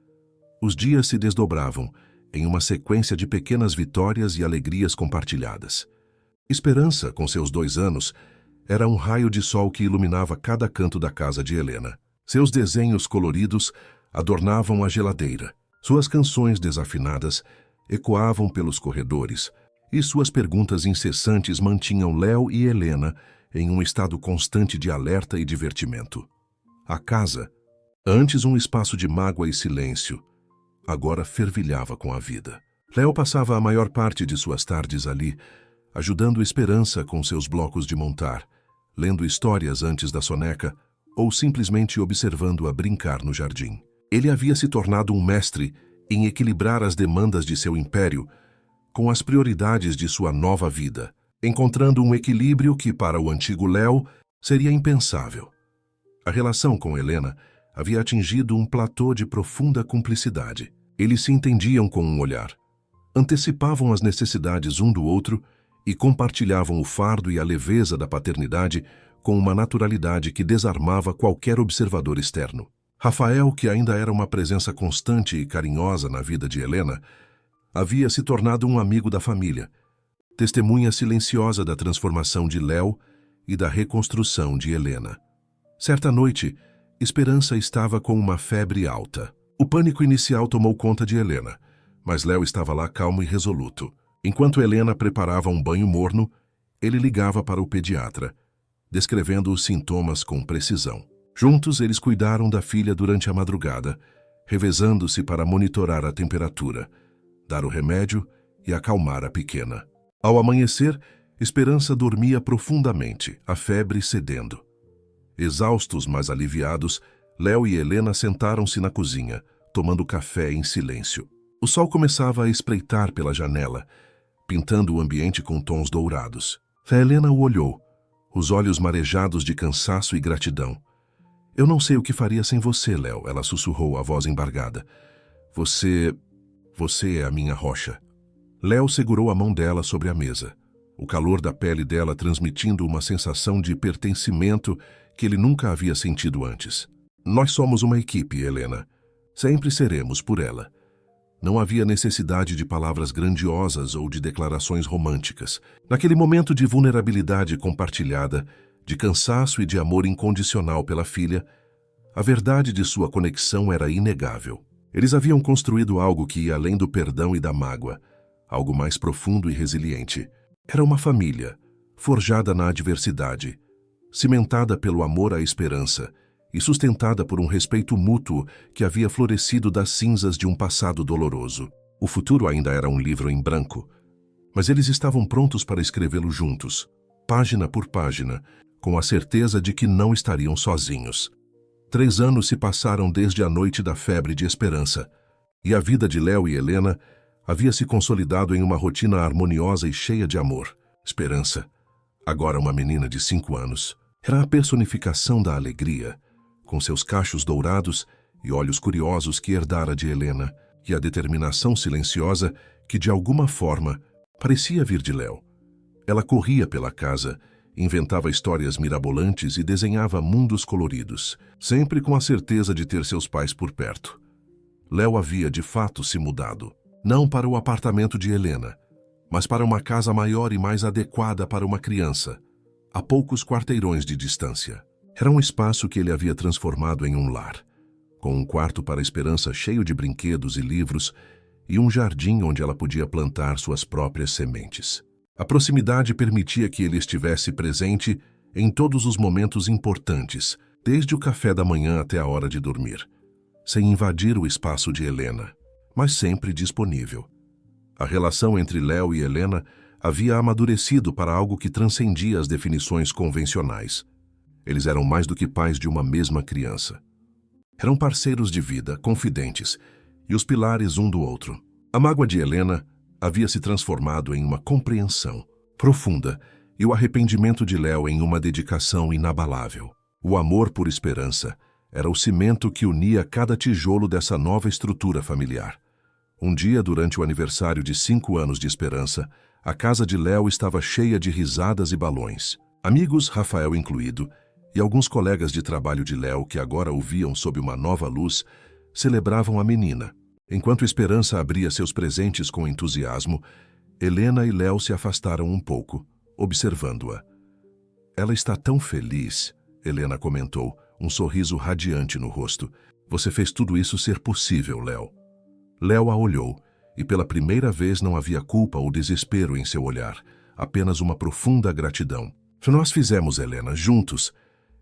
Os dias se desdobravam em uma sequência de pequenas vitórias e alegrias compartilhadas. Esperança, com seus 2 anos, era um raio de sol que iluminava cada canto da casa de Helena. Seus desenhos coloridos adornavam a geladeira. Suas canções desafinadas ecoavam pelos corredores e suas perguntas incessantes mantinham Léo e Helena em um estado constante de alerta e divertimento. A casa, antes um espaço de mágoa e silêncio, agora fervilhava com a vida. Léo passava a maior parte de suas tardes ali, ajudando Esperança com seus blocos de montar, lendo histórias antes da soneca ou simplesmente observando-a brincar no jardim. Ele havia se tornado um mestre em equilibrar as demandas de seu império com as prioridades de sua nova vida, encontrando um equilíbrio que, para o antigo Léo, seria impensável. A relação com Helena havia atingido um platô de profunda cumplicidade. Eles se entendiam com um olhar, antecipavam as necessidades um do outro e compartilhavam o fardo e a leveza da paternidade com uma naturalidade que desarmava qualquer observador externo. Rafael, que ainda era uma presença constante e carinhosa na vida de Helena, havia se tornado um amigo da família, testemunha silenciosa da transformação de Léo e da reconstrução de Helena. Certa noite, Esperança estava com uma febre alta. O pânico inicial tomou conta de Helena, mas Léo estava lá calmo e resoluto. Enquanto Helena preparava um banho morno, ele ligava para o pediatra, descrevendo os sintomas com precisão. Juntos, eles cuidaram da filha durante a madrugada, revezando-se para monitorar a temperatura, dar o remédio e acalmar a pequena. Ao amanhecer, Esperança dormia profundamente, a febre cedendo. Exaustos, mas aliviados, Léo e Helena sentaram-se na cozinha, tomando café em silêncio. O sol começava a espreitar pela janela, pintando o ambiente com tons dourados. Helena o olhou, os olhos marejados de cansaço e gratidão. "Eu não sei o que faria sem você, Léo", ela sussurrou, a voz embargada. Você é a minha rocha." Léo segurou a mão dela sobre a mesa, o calor da pele dela transmitindo uma sensação de pertencimento que ele nunca havia sentido antes. "Nós somos uma equipe, Helena. Sempre seremos por ela." Não havia necessidade de palavras grandiosas ou de declarações românticas. Naquele momento de vulnerabilidade compartilhada, de cansaço e de amor incondicional pela filha, a verdade de sua conexão era inegável. Eles haviam construído algo que ia além do perdão e da mágoa, algo mais profundo e resiliente. Era uma família, forjada na adversidade, cimentada pelo amor à esperança e sustentada por um respeito mútuo que havia florescido das cinzas de um passado doloroso. O futuro ainda era um livro em branco, mas eles estavam prontos para escrevê-lo juntos, página por página, com a certeza de que não estariam sozinhos. 3 anos se passaram desde a noite da febre de esperança, e a vida de Léo e Helena havia se consolidado em uma rotina harmoniosa e cheia de amor. Esperança, agora uma menina de 5 anos, era a personificação da alegria, com seus cachos dourados e olhos curiosos que herdara de Helena, e a determinação silenciosa que, de alguma forma, parecia vir de Léo. Ela corria pela casa, inventava histórias mirabolantes e desenhava mundos coloridos, sempre com a certeza de ter seus pais por perto. Léo havia, de fato, se mudado, não para o apartamento de Helena, mas para uma casa maior e mais adequada para uma criança, a poucos quarteirões de distância. Era um espaço que ele havia transformado em um lar, com um quarto para a Esperança cheio de brinquedos e livros e um jardim onde ela podia plantar suas próprias sementes. A proximidade permitia que ele estivesse presente em todos os momentos importantes, desde o café da manhã até a hora de dormir, sem invadir o espaço de Helena, mas sempre disponível. A relação entre Léo e Helena havia amadurecido para algo que transcendia as definições convencionais. Eles eram mais do que pais de uma mesma criança. Eram parceiros de vida, confidentes, e os pilares um do outro. A mágoa de Helena havia se transformado em uma compreensão profunda e o arrependimento de Léo em uma dedicação inabalável. O amor por Esperança era o cimento que unia cada tijolo dessa nova estrutura familiar. Um dia, durante o aniversário de 5 anos de Esperança, a casa de Léo estava cheia de risadas e balões. Amigos, Rafael incluído, e alguns colegas de trabalho de Léo que agora o viam sob uma nova luz, celebravam a menina. Enquanto Esperança abria seus presentes com entusiasmo, Helena e Léo se afastaram um pouco, observando-a. "Ela está tão feliz", Helena comentou, um sorriso radiante no rosto. "Você fez tudo isso ser possível, Léo." Léo a olhou, e pela primeira vez não havia culpa ou desespero em seu olhar, apenas uma profunda gratidão. "Nós fizemos, Helena, juntos."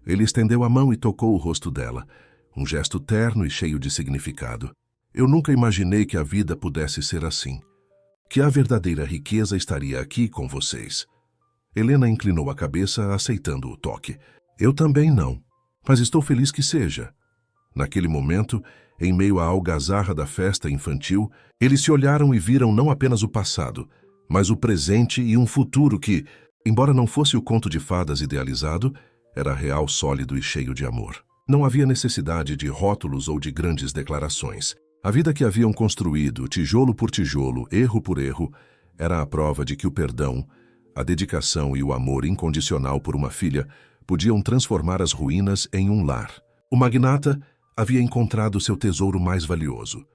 Ele estendeu a mão e tocou o rosto dela, um gesto terno e cheio de significado. "Eu nunca imaginei que a vida pudesse ser assim, que a verdadeira riqueza estaria aqui com vocês." Helena inclinou a cabeça, aceitando o toque. "Eu também não." Mas estou feliz que seja. Naquele momento, em meio à algazarra da festa infantil, eles se olharam e viram não apenas o passado, mas o presente e um futuro que, embora não fosse o conto de fadas idealizado, era real, sólido e cheio de amor. Não havia necessidade de rótulos ou de grandes declarações. A vida que haviam construído, tijolo por tijolo, erro por erro, era a prova de que o perdão, a dedicação e o amor incondicional por uma filha podiam transformar as ruínas em um lar. O magnata havia encontrado seu tesouro mais valioso,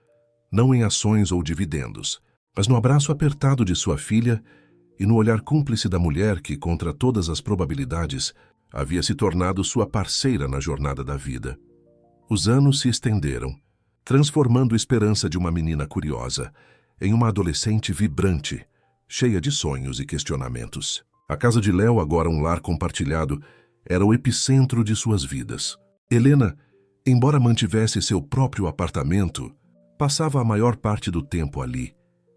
não em ações ou dividendos, mas no abraço apertado de sua filha e no olhar cúmplice da mulher que, contra todas as probabilidades, havia se tornado sua parceira na jornada da vida. Os anos se estenderam, transformando a esperança de uma menina curiosa em uma adolescente vibrante, cheia de sonhos e questionamentos. A casa de Léo, agora um lar compartilhado, era o epicentro de suas vidas. Helena, embora mantivesse seu próprio apartamento, passava a maior parte do tempo ali,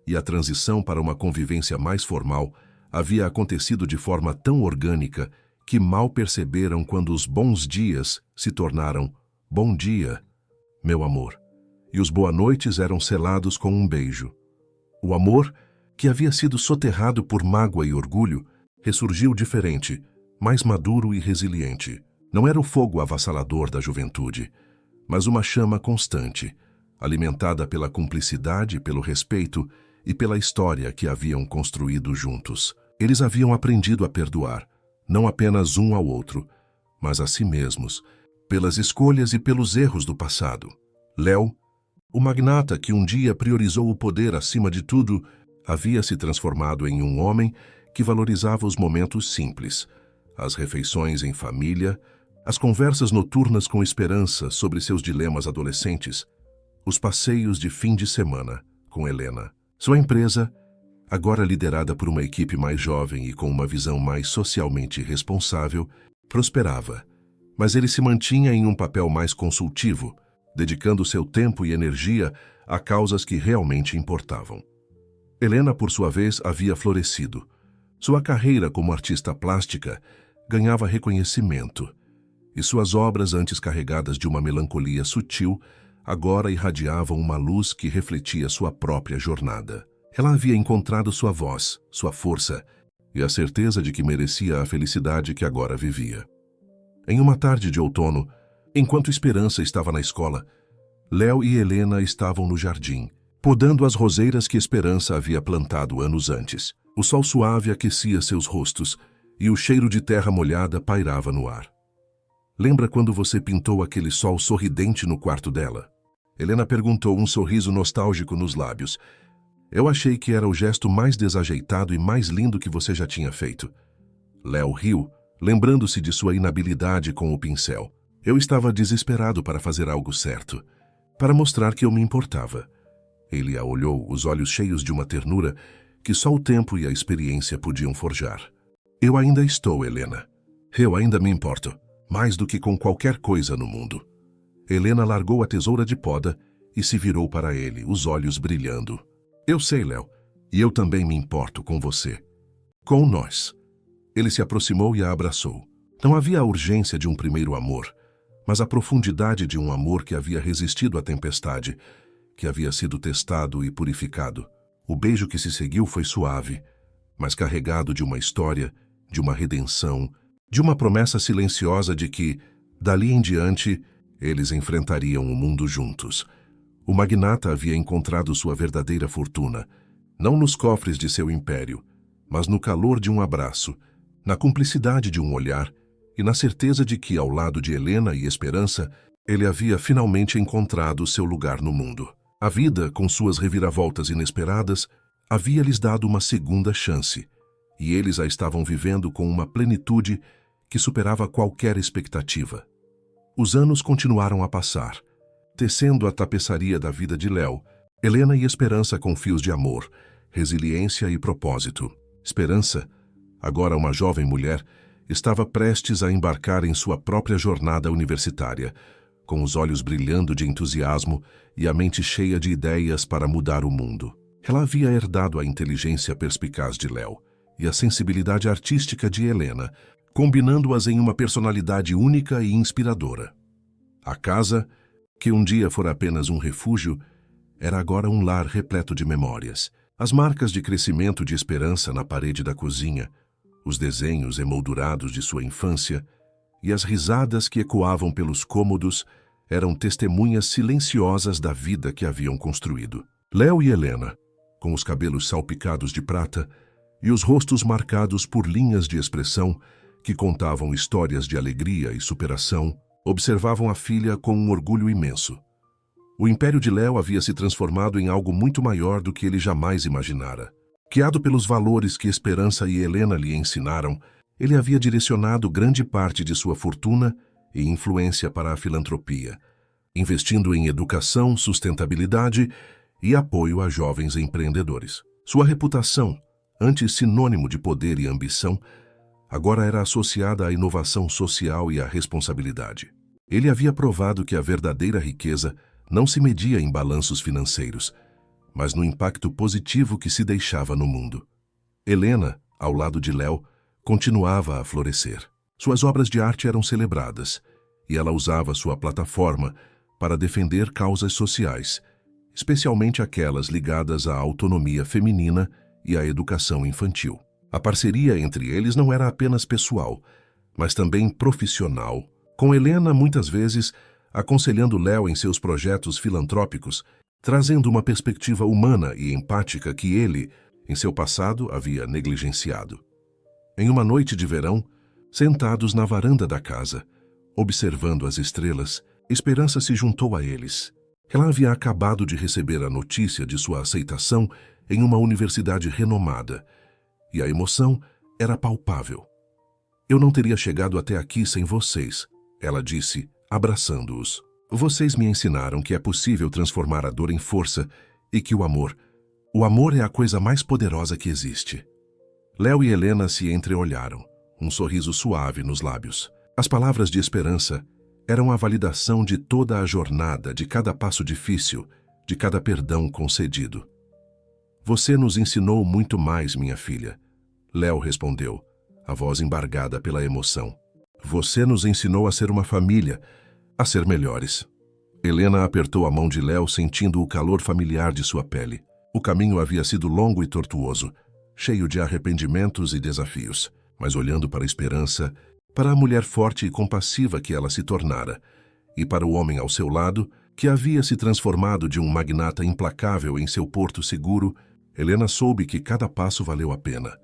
e a transição para uma convivência mais formal havia acontecido de forma tão orgânica que mal perceberam quando os bons dias se tornaram bom dia, meu amor, e os boa noites eram selados com um beijo. O amor, que havia sido soterrado por mágoa e orgulho, ressurgiu diferente, mais maduro e resiliente. Não era o fogo avassalador da juventude, mas uma chama constante, alimentada pela cumplicidade, pelo respeito e pela história que haviam construído juntos. Eles haviam aprendido a perdoar, não apenas um ao outro, mas a si mesmos, pelas escolhas e pelos erros do passado. Léo, o magnata que um dia priorizou o poder acima de tudo, havia se transformado em um homem que valorizava os momentos simples, as refeições em família, as conversas noturnas com esperança sobre seus dilemas adolescentes, os passeios de fim de semana com Helena. Sua empresa, agora liderada por uma equipe mais jovem e com uma visão mais socialmente responsável, prosperava, mas ele se mantinha em um papel mais consultivo, dedicando seu tempo e energia a causas que realmente importavam. Helena, por sua vez, havia florescido. Sua carreira como artista plástica ganhava reconhecimento, e suas obras, antes carregadas de uma melancolia sutil, agora irradiavam uma luz que refletia sua própria jornada. Ela havia encontrado sua voz, sua força e a certeza de que merecia a felicidade que agora vivia. Em uma tarde de outono, enquanto Esperança estava na escola, Léo e Helena estavam no jardim, podando as roseiras que Esperança havia plantado anos antes. O sol suave aquecia seus rostos e o cheiro de terra molhada pairava no ar. Lembra quando você pintou aquele sol sorridente no quarto dela? Helena perguntou, um sorriso nostálgico nos lábios. Eu achei que era o gesto mais desajeitado e mais lindo que você já tinha feito. Léo riu, lembrando-se de sua inabilidade com o pincel. Eu estava desesperado para fazer algo certo, para mostrar que eu me importava. Ele a olhou, os olhos cheios de uma ternura que só o tempo e a experiência podiam forjar. Eu ainda estou, Helena. Eu ainda me importo, mais do que com qualquer coisa no mundo. Helena largou a tesoura de poda e se virou para ele, os olhos brilhando. Eu sei, Léo, e eu também me importo com você. Com nós. Ele se aproximou e a abraçou. Não havia a urgência de um primeiro amor, mas a profundidade de um amor que havia resistido à tempestade, que havia sido testado e purificado. O beijo que se seguiu foi suave, mas carregado de uma história, de uma redenção, de uma promessa silenciosa de que, dali em diante, eles enfrentariam o mundo juntos. O magnata havia encontrado sua verdadeira fortuna, não nos cofres de seu império, mas no calor de um abraço, na cumplicidade de um olhar e na certeza de que, ao lado de Helena e Esperança, ele havia finalmente encontrado seu lugar no mundo. A vida, com suas reviravoltas inesperadas, havia lhes dado uma segunda chance, e eles a estavam vivendo com uma plenitude que superava qualquer expectativa. Os anos continuaram a passar, tecendo a tapeçaria da vida de Léo, Helena e Esperança com fios de amor, resiliência e propósito. Esperança, agora uma jovem mulher, estava prestes a embarcar em sua própria jornada universitária, com os olhos brilhando de entusiasmo e a mente cheia de ideias para mudar o mundo. Ela havia herdado a inteligência perspicaz de Léo e a sensibilidade artística de Helena, combinando-as em uma personalidade única e inspiradora. A casa, que um dia fora apenas um refúgio, era agora um lar repleto de memórias. As marcas de crescimento de esperança na parede da cozinha, os desenhos emoldurados de sua infância e as risadas que ecoavam pelos cômodos eram testemunhas silenciosas da vida que haviam construído. Léo e Helena, com os cabelos salpicados de prata e os rostos marcados por linhas de expressão que contavam histórias de alegria e superação, observavam a filha com um orgulho imenso. O império de Léo havia se transformado em algo muito maior do que ele jamais imaginara. Guiado pelos valores que Esperança e Helena lhe ensinaram, ele havia direcionado grande parte de sua fortuna e influência para a filantropia, investindo em educação, sustentabilidade e apoio a jovens empreendedores. Sua reputação, antes sinônimo de poder e ambição, agora era associada à inovação social e à responsabilidade. Ele havia provado que a verdadeira riqueza não se media em balanços financeiros, mas no impacto positivo que se deixava no mundo. Helena, ao lado de Léo, continuava a florescer. Suas obras de arte eram celebradas, e ela usava sua plataforma para defender causas sociais, especialmente aquelas ligadas à autonomia feminina e à educação infantil. A parceria entre eles não era apenas pessoal, mas também profissional, com Helena muitas vezes aconselhando Léo em seus projetos filantrópicos, trazendo uma perspectiva humana e empática que ele, em seu passado, havia negligenciado. Em uma noite de verão, sentados na varanda da casa, observando as estrelas, Esperança se juntou a eles. Ela havia acabado de receber a notícia de sua aceitação em uma universidade renomada, e a emoção era palpável. "Eu não teria chegado até aqui sem vocês", ela disse, abraçando-os. "Vocês me ensinaram que é possível transformar a dor em força e que o amor é a coisa mais poderosa que existe." Léo e Helena se entreolharam, um sorriso suave nos lábios. As palavras de Esperança eram a validação de toda a jornada, de cada passo difícil, de cada perdão concedido. "Você nos ensinou muito mais, minha filha", Léo respondeu, a voz embargada pela emoção. "Você nos ensinou a ser uma família, a ser melhores." Helena apertou a mão de Léo, sentindo o calor familiar de sua pele. O caminho havia sido longo e tortuoso, cheio de arrependimentos e desafios, mas olhando para a Esperança, para a mulher forte e compassiva que ela se tornara, e para o homem ao seu lado, que havia se transformado de um magnata implacável em seu porto seguro, Helena soube que cada passo valeu a pena.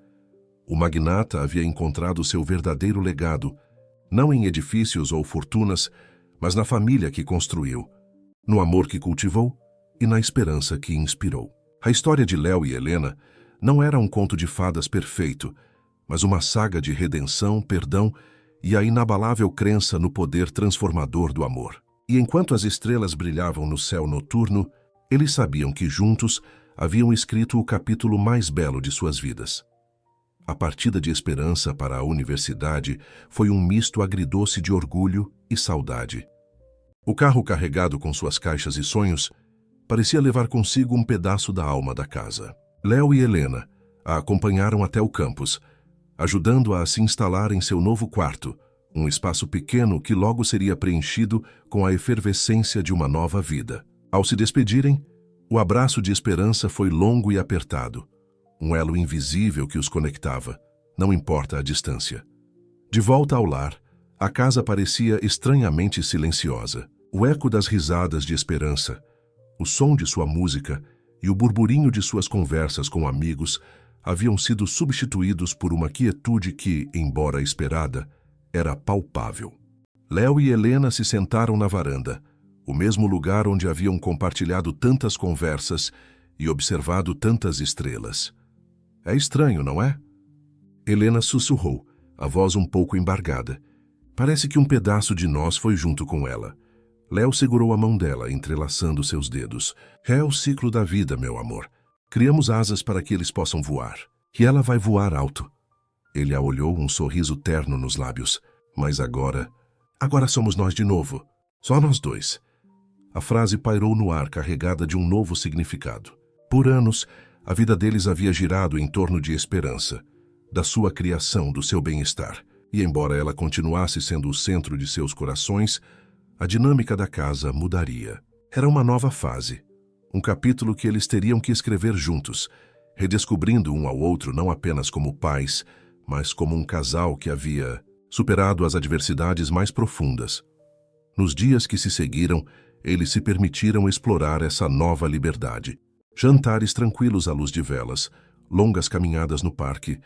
O magnata havia encontrado seu verdadeiro legado, não em edifícios ou fortunas, mas na família que construiu, no amor que cultivou e na esperança que inspirou. A história de Léo e Helena não era um conto de fadas perfeito, mas uma saga de redenção, perdão e a inabalável crença no poder transformador do amor. E enquanto as estrelas brilhavam no céu noturno, eles sabiam que juntos haviam escrito o capítulo mais belo de suas vidas. A partida de Esperança para a universidade foi um misto agridoce de orgulho e saudade. O carro carregado com suas caixas e sonhos parecia levar consigo um pedaço da alma da casa. Léo e Helena a acompanharam até o campus, ajudando-a a se instalar em seu novo quarto, um espaço pequeno que logo seria preenchido com a efervescência de uma nova vida. Ao se despedirem, o abraço de Esperança foi longo e apertado, um elo invisível que os conectava, não importa a distância. De volta ao lar, a casa parecia estranhamente silenciosa. O eco das risadas de Esperança, o som de sua música e o burburinho de suas conversas com amigos haviam sido substituídos por uma quietude que, embora esperada, era palpável. Léo e Helena se sentaram na varanda, o mesmo lugar onde haviam compartilhado tantas conversas e observado tantas estrelas. "É estranho, não é?" Helena sussurrou, a voz um pouco embargada. "Parece que um pedaço de nós foi junto com ela." Léo segurou a mão dela, entrelaçando seus dedos. "É o ciclo da vida, meu amor. Criamos asas para que eles possam voar. E ela vai voar alto." Ele a olhou, um sorriso terno nos lábios. "Mas agora somos nós de novo. Só nós dois." A frase pairou no ar, carregada de um novo significado. Por anos, a vida deles havia girado em torno de Esperança, da sua criação, do seu bem-estar. E embora ela continuasse sendo o centro de seus corações, a dinâmica da casa mudaria. Era uma nova fase, um capítulo que eles teriam que escrever juntos, redescobrindo um ao outro não apenas como pais, mas como um casal que havia superado as adversidades mais profundas. Nos dias que se seguiram, eles se permitiram explorar essa nova liberdade. Jantares tranquilos à luz de velas, longas caminhadas no parque,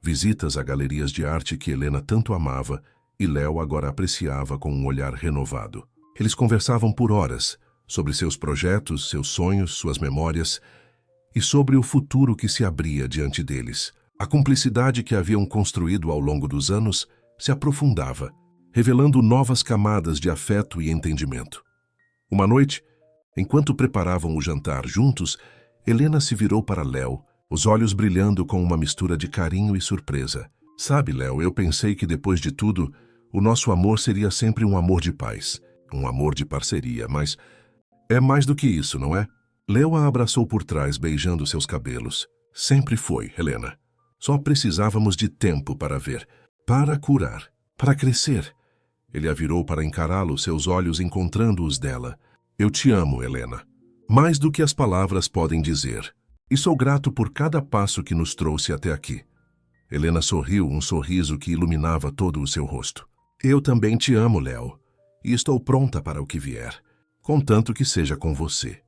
visitas a galerias de arte que Helena tanto amava e Léo agora apreciava com um olhar renovado. Eles conversavam por horas sobre seus projetos, seus sonhos, suas memórias e sobre o futuro que se abria diante deles. A cumplicidade que haviam construído ao longo dos anos se aprofundava, revelando novas camadas de afeto e entendimento. Uma noite, enquanto preparavam o jantar juntos, Helena se virou para Léo, os olhos brilhando com uma mistura de carinho e surpresa. Sabe, Léo, eu pensei que depois de tudo, o nosso amor seria sempre um amor de paz, um amor de parceria, mas é mais do que isso, não é? Léo a abraçou por trás, beijando seus cabelos. Sempre foi, Helena. Só precisávamos de tempo para ver, para curar, para crescer. Ele a virou para encará-lo, seus olhos encontrando os dela. Eu te amo, Helena. Mais do que as palavras podem dizer. E sou grato por cada passo que nos trouxe até aqui. Helena sorriu, um sorriso que iluminava todo o seu rosto. Eu também te amo, Léo. E estou pronta para o que vier, contanto que seja com você.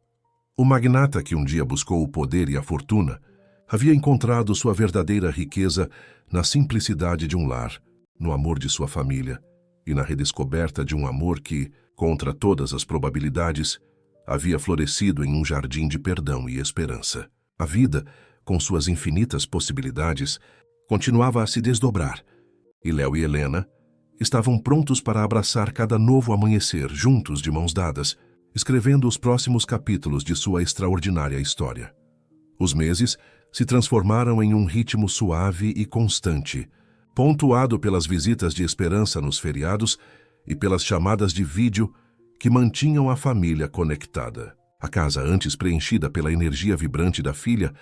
O magnata que um dia buscou o poder e a fortuna havia encontrado sua verdadeira riqueza na simplicidade de um lar, no amor de sua família e na redescoberta de um amor que, contra todas as probabilidades, havia florescido em um jardim de perdão e esperança. A vida, com suas infinitas possibilidades, continuava a se desdobrar, e Léo e Helena estavam prontos para abraçar cada novo amanhecer, juntos de mãos dadas, escrevendo os próximos capítulos de sua extraordinária história. Os meses se transformaram em um ritmo suave e constante, pontuado pelas visitas de esperança nos feriados e pelas chamadas de vídeo que mantinham a família conectada. A casa, antes preenchida pela energia vibrante da filha,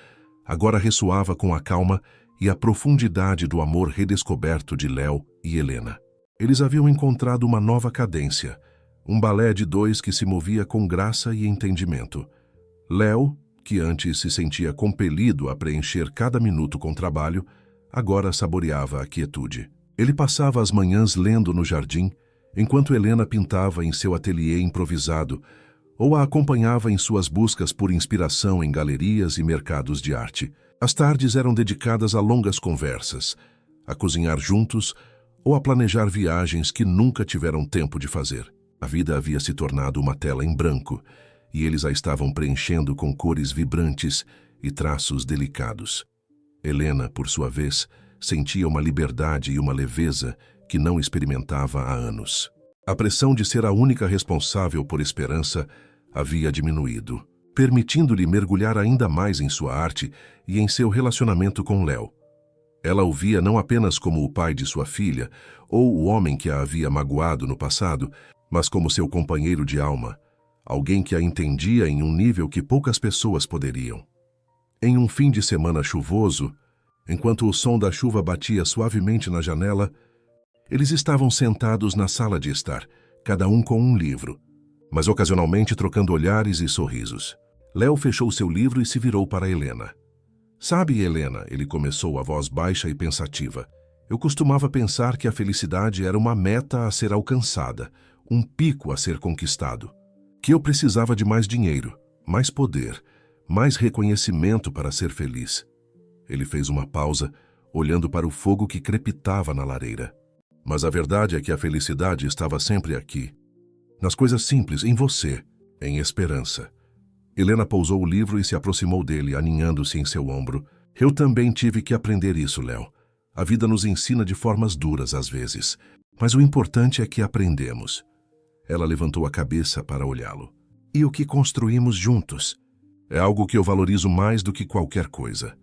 agora ressoava com a calma e a profundidade do amor redescoberto de Léo e Helena. Eles haviam encontrado uma nova cadência, um balé de dois que se movia com graça e entendimento. Léo, que antes se sentia compelido a preencher cada minuto com trabalho, agora saboreava a quietude. Ele passava as manhãs lendo no jardim, enquanto Helena pintava em seu ateliê improvisado, ou a acompanhava em suas buscas por inspiração em galerias e mercados de arte. As tardes eram dedicadas a longas conversas, a cozinhar juntos ou a planejar viagens que nunca tiveram tempo de fazer. A vida havia se tornado uma tela em branco, e eles a estavam preenchendo com cores vibrantes e traços delicados. Helena, por sua vez, sentia uma liberdade e uma leveza que não experimentava há anos. A pressão de ser a única responsável por esperança havia diminuído, permitindo-lhe mergulhar ainda mais em sua arte e em seu relacionamento com Léo. Ela o via não apenas como o pai de sua filha ou o homem que a havia magoado no passado, mas como seu companheiro de alma, alguém que a entendia em um nível que poucas pessoas poderiam. Em um fim de semana chuvoso, enquanto o som da chuva batia suavemente na janela, eles estavam sentados na sala de estar, cada um com um livro, mas ocasionalmente trocando olhares e sorrisos. Léo fechou seu livro e se virou para Helena. Sabe, Helena, ele começou a voz baixa e pensativa, eu costumava pensar que a felicidade era uma meta a ser alcançada, um pico a ser conquistado, que eu precisava de mais dinheiro, mais poder, mais reconhecimento para ser feliz. Ele fez uma pausa, olhando para o fogo que crepitava na lareira. Mas a verdade é que a felicidade estava sempre aqui, nas coisas simples, em você, em esperança. Helena pousou o livro e se aproximou dele, aninhando-se em seu ombro. Eu também tive que aprender isso, Léo. A vida nos ensina de formas duras às vezes, mas o importante é que aprendemos. Ela levantou a cabeça para olhá-lo. E o que construímos juntos? É algo que eu valorizo mais do que qualquer coisa.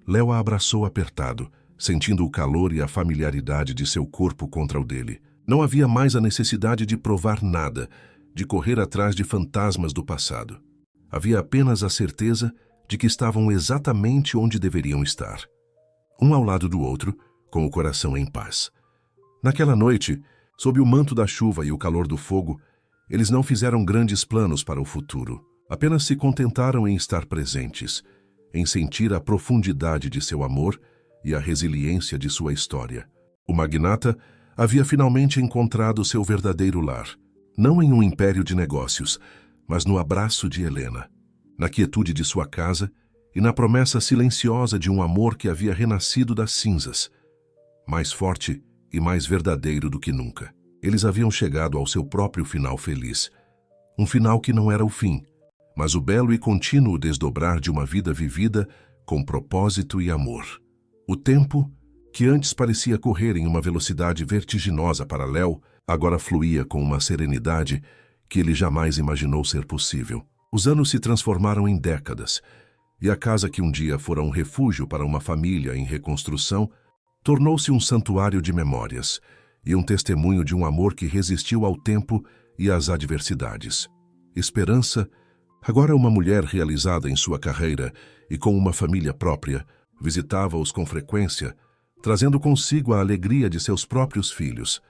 Léo a abraçou apertado, sentindo o calor e a familiaridade de seu corpo contra o dele. Não havia mais a necessidade de provar nada, de correr atrás de fantasmas do passado. Havia apenas a certeza de que estavam exatamente onde deveriam estar. Um ao lado do outro, com o coração em paz. Naquela noite, sob o manto da chuva e o calor do fogo, eles não fizeram grandes planos para o futuro. Apenas se contentaram em estar presentes, em sentir a profundidade de seu amor e a resiliência de sua história. O magnata havia finalmente encontrado seu verdadeiro lar, não em um império de negócios, mas no abraço de Helena, na quietude de sua casa e na promessa silenciosa de um amor que havia renascido das cinzas, mais forte e mais verdadeiro do que nunca. Eles haviam chegado ao seu próprio final feliz, um final que não era o fim, mas o belo e contínuo desdobrar de uma vida vivida com propósito e amor. O tempo, que antes parecia correr em uma velocidade vertiginosa para Léo, agora fluía com uma serenidade que ele jamais imaginou ser possível. Os anos se transformaram em décadas, e a casa que um dia fora um refúgio para uma família em reconstrução tornou-se um santuário de memórias e um testemunho de um amor que resistiu ao tempo e às adversidades. Esperança, agora uma mulher realizada em sua carreira e com uma família própria, visitava-os com frequência, trazendo consigo a alegria de seus próprios filhos,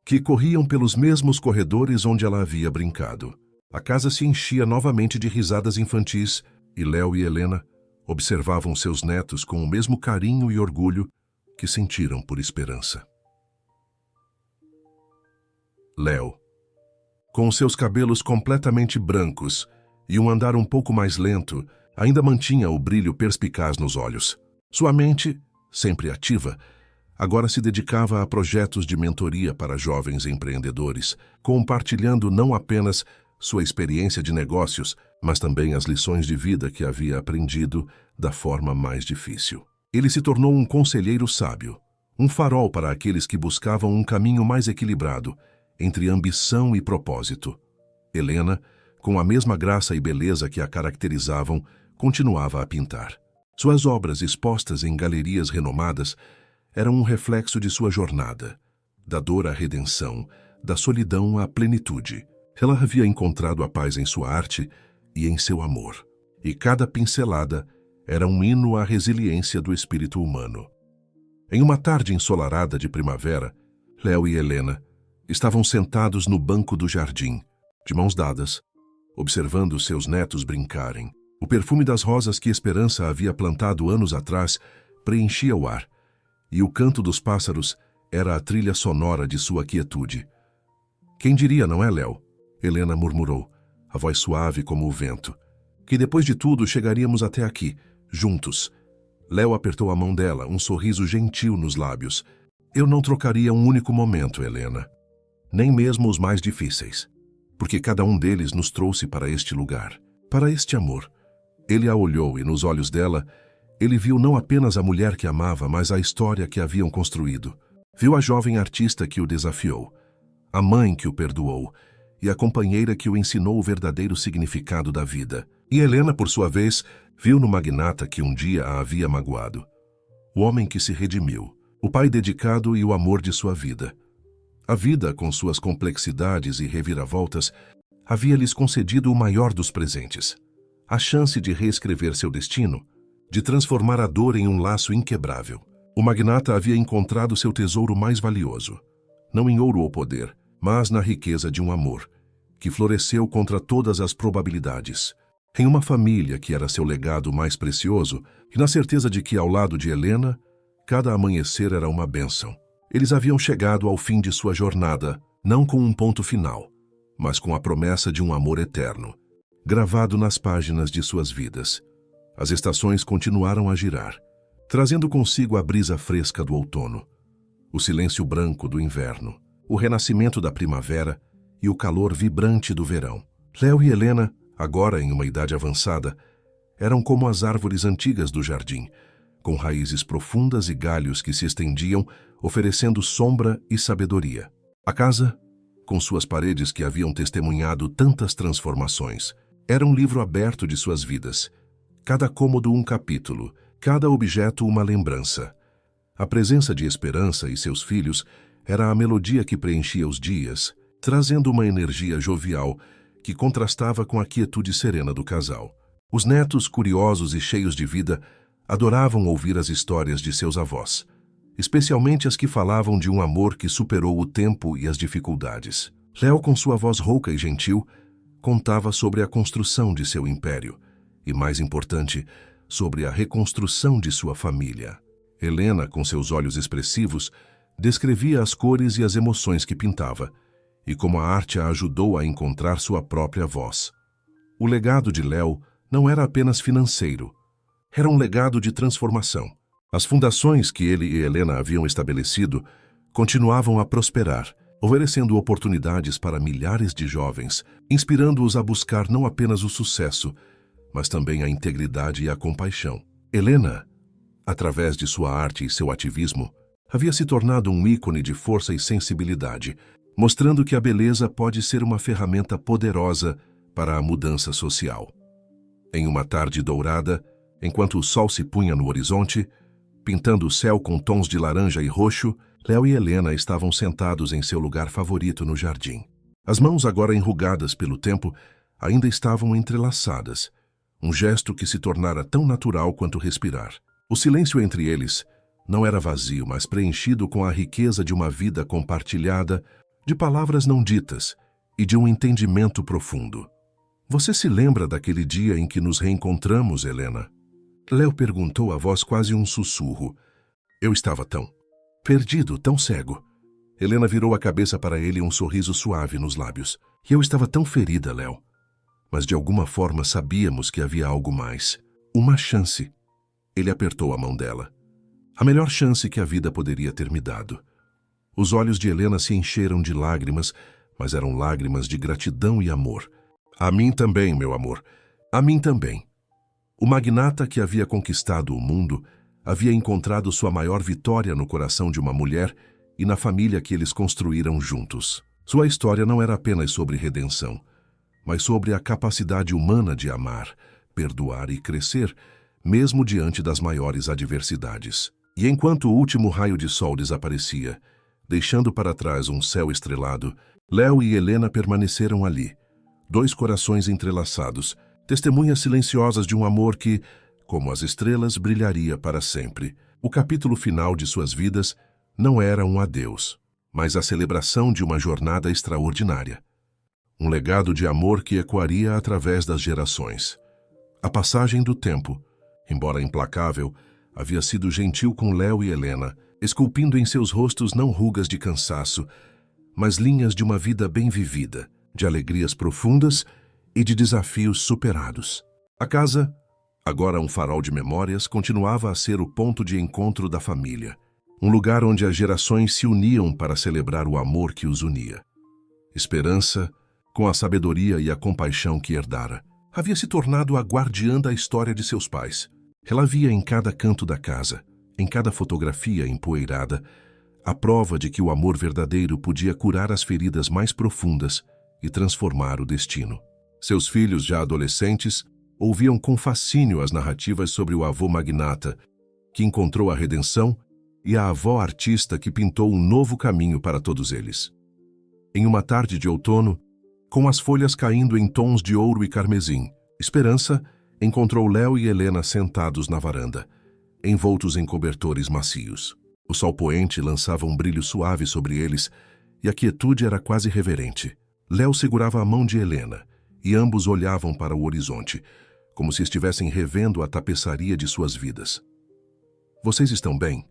que corriam pelos mesmos corredores onde ela havia brincado. A casa se enchia novamente de risadas infantis e Léo e Helena observavam seus netos com o mesmo carinho e orgulho que sentiram por Esperança. Léo, com seus cabelos completamente brancos e um andar um pouco mais lento, ainda mantinha o brilho perspicaz nos olhos. Sua mente, sempre ativa, agora se dedicava a projetos de mentoria para jovens empreendedores, compartilhando não apenas sua experiência de negócios, mas também as lições de vida que havia aprendido da forma mais difícil. Ele se tornou um conselheiro sábio, um farol para aqueles que buscavam um caminho mais equilibrado entre ambição e propósito. Helena, com a mesma graça e beleza que a caracterizavam, continuava a pintar. Suas obras expostas em galerias renomadas eram um reflexo de sua jornada, da dor à redenção, da solidão à plenitude. Ela havia encontrado a paz em sua arte e em seu amor, e cada pincelada era um hino à resiliência do espírito humano. Em uma tarde ensolarada de primavera, Léo e Helena estavam sentados no banco do jardim, de mãos dadas, observando seus netos brincarem. O perfume das rosas que Esperança havia plantado anos atrás preenchia o ar, e o canto dos pássaros era a trilha sonora de sua quietude. Quem diria, não é, Léo? Helena murmurou, a voz suave como o vento, que depois de tudo chegaríamos até aqui, juntos. Léo apertou a mão dela, um sorriso gentil nos lábios. Eu não trocaria um único momento, Helena. Nem mesmo os mais difíceis, porque cada um deles nos trouxe para este lugar, para este amor. Ele a olhou e nos olhos dela, ele viu não apenas a mulher que amava, mas a história que haviam construído. Viu a jovem artista que o desafiou, a mãe que o perdoou e a companheira que o ensinou o verdadeiro significado da vida. E Helena, por sua vez, viu no magnata que um dia a havia magoado. O homem que se redimiu, o pai dedicado e o amor de sua vida. A vida, com suas complexidades e reviravoltas, havia-lhes concedido o maior dos presentes, a chance de reescrever seu destino, de transformar a dor em um laço inquebrável. O magnata havia encontrado seu tesouro mais valioso, não em ouro ou poder, mas na riqueza de um amor, que floresceu contra todas as probabilidades, em uma família que era seu legado mais precioso e na certeza de que, ao lado de Helena, cada amanhecer era uma bênção. Eles haviam chegado ao fim de sua jornada, não com um ponto final, mas com a promessa de um amor eterno, gravado nas páginas de suas vidas. As estações continuaram a girar, trazendo consigo a brisa fresca do outono, o silêncio branco do inverno, o renascimento da primavera e o calor vibrante do verão. Léo e Helena, agora em uma idade avançada, eram como as árvores antigas do jardim, com raízes profundas e galhos que se estendiam, oferecendo sombra e sabedoria. A casa, com suas paredes que haviam testemunhado tantas transformações, era um livro aberto de suas vidas, cada cômodo um capítulo, cada objeto uma lembrança. A presença de Esperança e seus filhos era a melodia que preenchia os dias, trazendo uma energia jovial que contrastava com a quietude serena do casal. Os netos, curiosos e cheios de vida, adoravam ouvir as histórias de seus avós, especialmente as que falavam de um amor que superou o tempo e as dificuldades. Léo, com sua voz rouca e gentil, contava sobre a construção de seu império e, mais importante, sobre a reconstrução de sua família. Helena, com seus olhos expressivos, descrevia as cores e as emoções que pintava, e como a arte a ajudou a encontrar sua própria voz. O legado de Léo não era apenas financeiro, era um legado de transformação. As fundações que ele e Helena haviam estabelecido continuavam a prosperar, oferecendo oportunidades para milhares de jovens, inspirando-os a buscar não apenas o sucesso, mas também a integridade e a compaixão. Helena, através de sua arte e seu ativismo, havia se tornado um ícone de força e sensibilidade, mostrando que a beleza pode ser uma ferramenta poderosa para a mudança social. Em uma tarde dourada, enquanto o sol se punha no horizonte, pintando o céu com tons de laranja e roxo, Léo e Helena estavam sentados em seu lugar favorito no jardim. As mãos, agora enrugadas pelo tempo, ainda estavam entrelaçadas, um gesto que se tornara tão natural quanto respirar. O silêncio entre eles não era vazio, mas preenchido com a riqueza de uma vida compartilhada, de palavras não ditas e de um entendimento profundo. Você se lembra daquele dia em que nos reencontramos, Helena? Léo perguntou, a voz quase um sussurro. Eu estava tão perdido, tão cego. Helena virou a cabeça para ele, um sorriso suave nos lábios. E eu estava tão ferida, Léo. Mas de alguma forma sabíamos que havia algo mais. Uma chance. Ele apertou a mão dela. A melhor chance que a vida poderia ter me dado. Os olhos de Helena se encheram de lágrimas, mas eram lágrimas de gratidão e amor. A mim também, meu amor. A mim também. O magnata que havia conquistado o mundo havia encontrado sua maior vitória no coração de uma mulher e na família que eles construíram juntos. Sua história não era apenas sobre redenção, mas sobre a capacidade humana de amar, perdoar e crescer, mesmo diante das maiores adversidades. E enquanto o último raio de sol desaparecia, deixando para trás um céu estrelado, Léo e Helena permaneceram ali, dois corações entrelaçados, testemunhas silenciosas de um amor que, como as estrelas, brilharia para sempre. O capítulo final de suas vidas não era um adeus, mas a celebração de uma jornada extraordinária. Um legado de amor que ecoaria através das gerações. A passagem do tempo, embora implacável, havia sido gentil com Léo e Helena, esculpindo em seus rostos não rugas de cansaço, mas linhas de uma vida bem vivida, de alegrias profundas e de desafios superados. A casa, agora um farol de memórias, continuava a ser o ponto de encontro da família, um lugar onde as gerações se uniam para celebrar o amor que os unia. Esperança, com a sabedoria e a compaixão que herdara, havia se tornado a guardiã da história de seus pais. Ela via em cada canto da casa, em cada fotografia empoeirada, a prova de que o amor verdadeiro podia curar as feridas mais profundas e transformar o destino. Seus filhos, já adolescentes, ouviam com fascínio as narrativas sobre o avô magnata, que encontrou a redenção, e a avó artista que pintou um novo caminho para todos eles. Em uma tarde de outono, com as folhas caindo em tons de ouro e carmesim, Esperança encontrou Léo e Helena sentados na varanda, envoltos em cobertores macios. O sol poente lançava um brilho suave sobre eles e a quietude era quase reverente. Léo segurava a mão de Helena e ambos olhavam para o horizonte, como se estivessem revendo a tapeçaria de suas vidas. Vocês estão bem?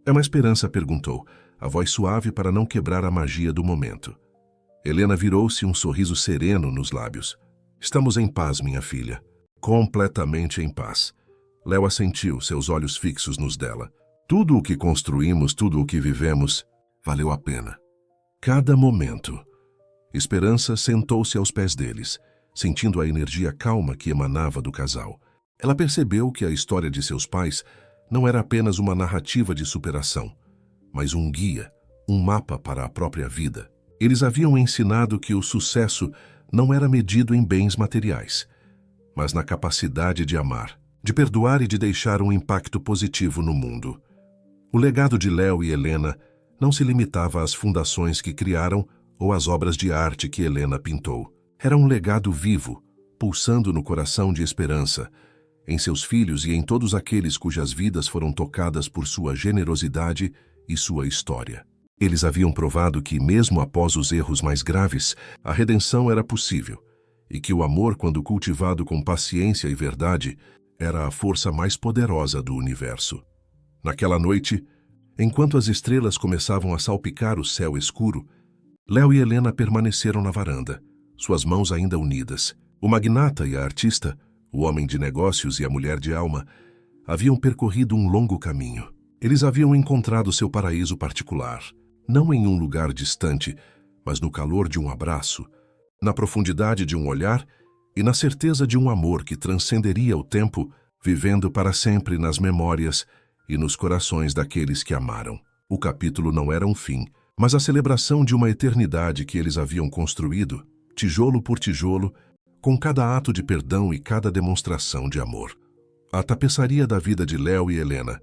Uma Esperança perguntou, a voz suave para não quebrar a magia do momento. Helena virou-se, um sorriso sereno nos lábios. Estamos em paz, minha filha. Completamente em paz. Léo assentiu, seus olhos fixos nos dela. Tudo o que construímos, tudo o que vivemos, valeu a pena. Cada momento. Esperança sentou-se aos pés deles, sentindo a energia calma que emanava do casal. Ela percebeu que a história de seus pais não era apenas uma narrativa de superação, mas um guia, um mapa para a própria vida. Eles haviam ensinado que o sucesso não era medido em bens materiais, mas na capacidade de amar, de perdoar e de deixar um impacto positivo no mundo. O legado de Léo e Helena não se limitava às fundações que criaram ou às obras de arte que Helena pintou. Era um legado vivo, pulsando no coração de Esperança, em seus filhos e em todos aqueles cujas vidas foram tocadas por sua generosidade e sua história. Eles haviam provado que, mesmo após os erros mais graves, a redenção era possível, e que o amor, quando cultivado com paciência e verdade, era a força mais poderosa do universo. Naquela noite, enquanto as estrelas começavam a salpicar o céu escuro, Léo e Helena permaneceram na varanda, suas mãos ainda unidas. O magnata e a artista, o homem de negócios e a mulher de alma, haviam percorrido um longo caminho. Eles haviam encontrado seu paraíso particular, não em um lugar distante, mas no calor de um abraço, na profundidade de um olhar e na certeza de um amor que transcenderia o tempo, vivendo para sempre nas memórias e nos corações daqueles que amaram. O capítulo não era um fim, mas a celebração de uma eternidade que eles haviam construído, tijolo por tijolo, com cada ato de perdão e cada demonstração de amor. A tapeçaria da vida de Léo e Helena,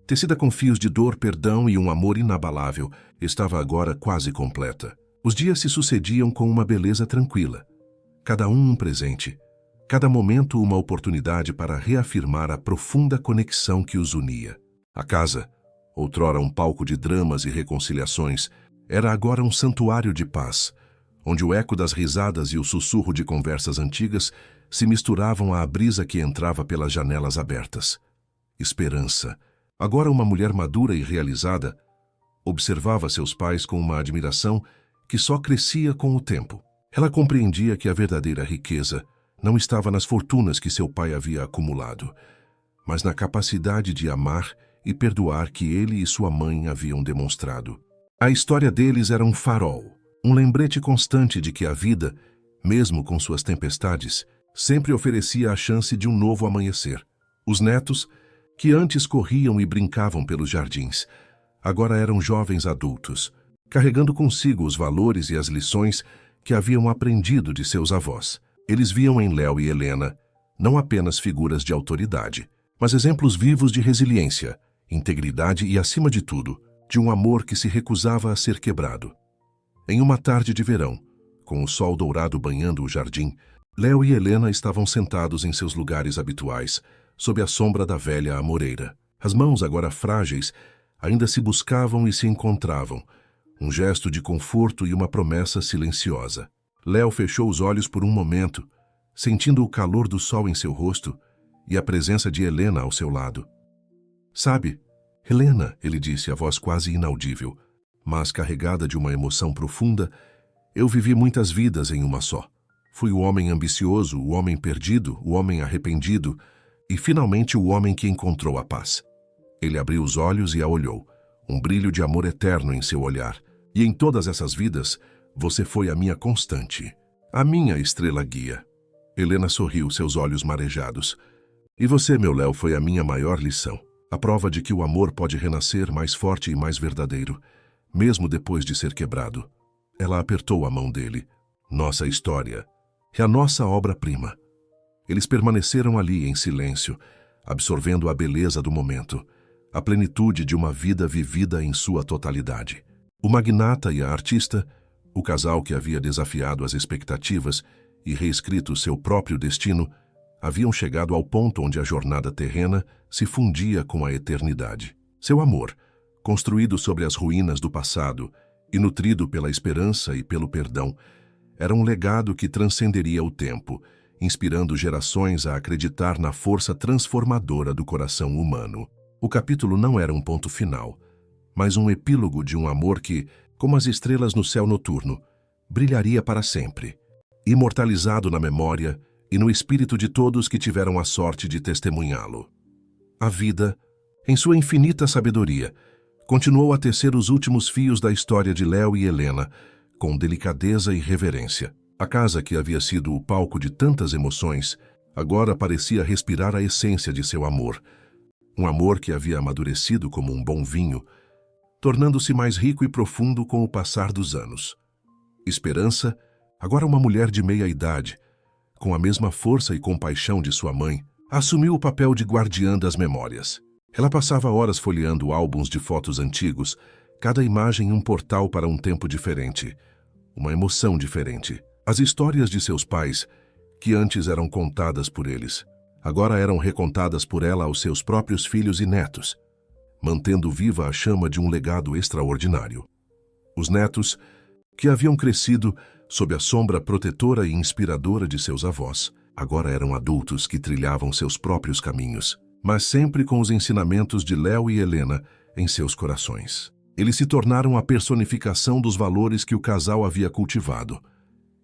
tecida com fios de dor, perdão e um amor inabalável, estava agora quase completa. Os dias se sucediam com uma beleza tranquila, cada um presente, cada momento uma oportunidade para reafirmar a profunda conexão que os unia. A casa, outrora um palco de dramas e reconciliações, era agora um santuário de paz, onde o eco das risadas e o sussurro de conversas antigas se misturavam à brisa que entrava pelas janelas abertas. Esperança, agora uma mulher madura e realizada, observava seus pais com uma admiração que só crescia com o tempo. Ela compreendia que a verdadeira riqueza não estava nas fortunas que seu pai havia acumulado, mas na capacidade de amar e perdoar que ele e sua mãe haviam demonstrado. A história deles era um farol, um lembrete constante de que a vida, mesmo com suas tempestades, sempre oferecia a chance de um novo amanhecer. Os netos, que antes corriam e brincavam pelos jardins, agora eram jovens adultos, carregando consigo os valores e as lições que haviam aprendido de seus avós. Eles viam em Léo e Helena não apenas figuras de autoridade, mas exemplos vivos de resiliência, integridade e, acima de tudo, de um amor que se recusava a ser quebrado. Em uma tarde de verão, com o sol dourado banhando o jardim, Léo e Helena estavam sentados em seus lugares habituais, sob a sombra da velha amoreira. As mãos, agora frágeis, ainda se buscavam e se encontravam, um gesto de conforto e uma promessa silenciosa. Léo fechou os olhos por um momento, sentindo o calor do sol em seu rosto e a presença de Helena ao seu lado. "Sabe, Helena", ele disse, a voz quase inaudível, mas carregada de uma emoção profunda, "eu vivi muitas vidas em uma só. Fui o homem ambicioso, o homem perdido, o homem arrependido e, finalmente, o homem que encontrou a paz." Ele abriu os olhos e a olhou, um brilho de amor eterno em seu olhar. "E em todas essas vidas, você foi a minha constante, a minha estrela guia." Helena sorriu, seus olhos marejados. "E você, meu Léo, foi a minha maior lição. A prova de que o amor pode renascer mais forte e mais verdadeiro, mesmo depois de ser quebrado." Ela apertou a mão dele. "Nossa história é a nossa obra-prima." Eles permaneceram ali em silêncio, absorvendo a beleza do momento, a plenitude de uma vida vivida em sua totalidade. O magnata e a artista, o casal que havia desafiado as expectativas e reescrito seu próprio destino, haviam chegado ao ponto onde a jornada terrena se fundia com a eternidade. Seu amor, construído sobre as ruínas do passado e nutrido pela esperança e pelo perdão, era um legado que transcenderia o tempo, inspirando gerações a acreditar na força transformadora do coração humano. O capítulo não era um ponto final, mas um epílogo de um amor que, como as estrelas no céu noturno, brilharia para sempre, imortalizado na memória e no espírito de todos que tiveram a sorte de testemunhá-lo. A vida, em sua infinita sabedoria, continuou a tecer os últimos fios da história de Léo e Helena, com delicadeza e reverência. A casa que havia sido o palco de tantas emoções, agora parecia respirar a essência de seu amor. Um amor que havia amadurecido como um bom vinho, tornando-se mais rico e profundo com o passar dos anos. Esperança, agora uma mulher de meia idade, com a mesma força e compaixão de sua mãe, assumiu o papel de guardiã das memórias. Ela passava horas folheando álbuns de fotos antigos, cada imagem um portal para um tempo diferente, uma emoção diferente. As histórias de seus pais, que antes eram contadas por eles, agora eram recontadas por ela aos seus próprios filhos e netos, mantendo viva a chama de um legado extraordinário. Os netos, que haviam crescido sob a sombra protetora e inspiradora de seus avós, agora eram adultos que trilhavam seus próprios caminhos, mas sempre com os ensinamentos de Léo e Helena em seus corações. Eles se tornaram a personificação dos valores que o casal havia cultivado: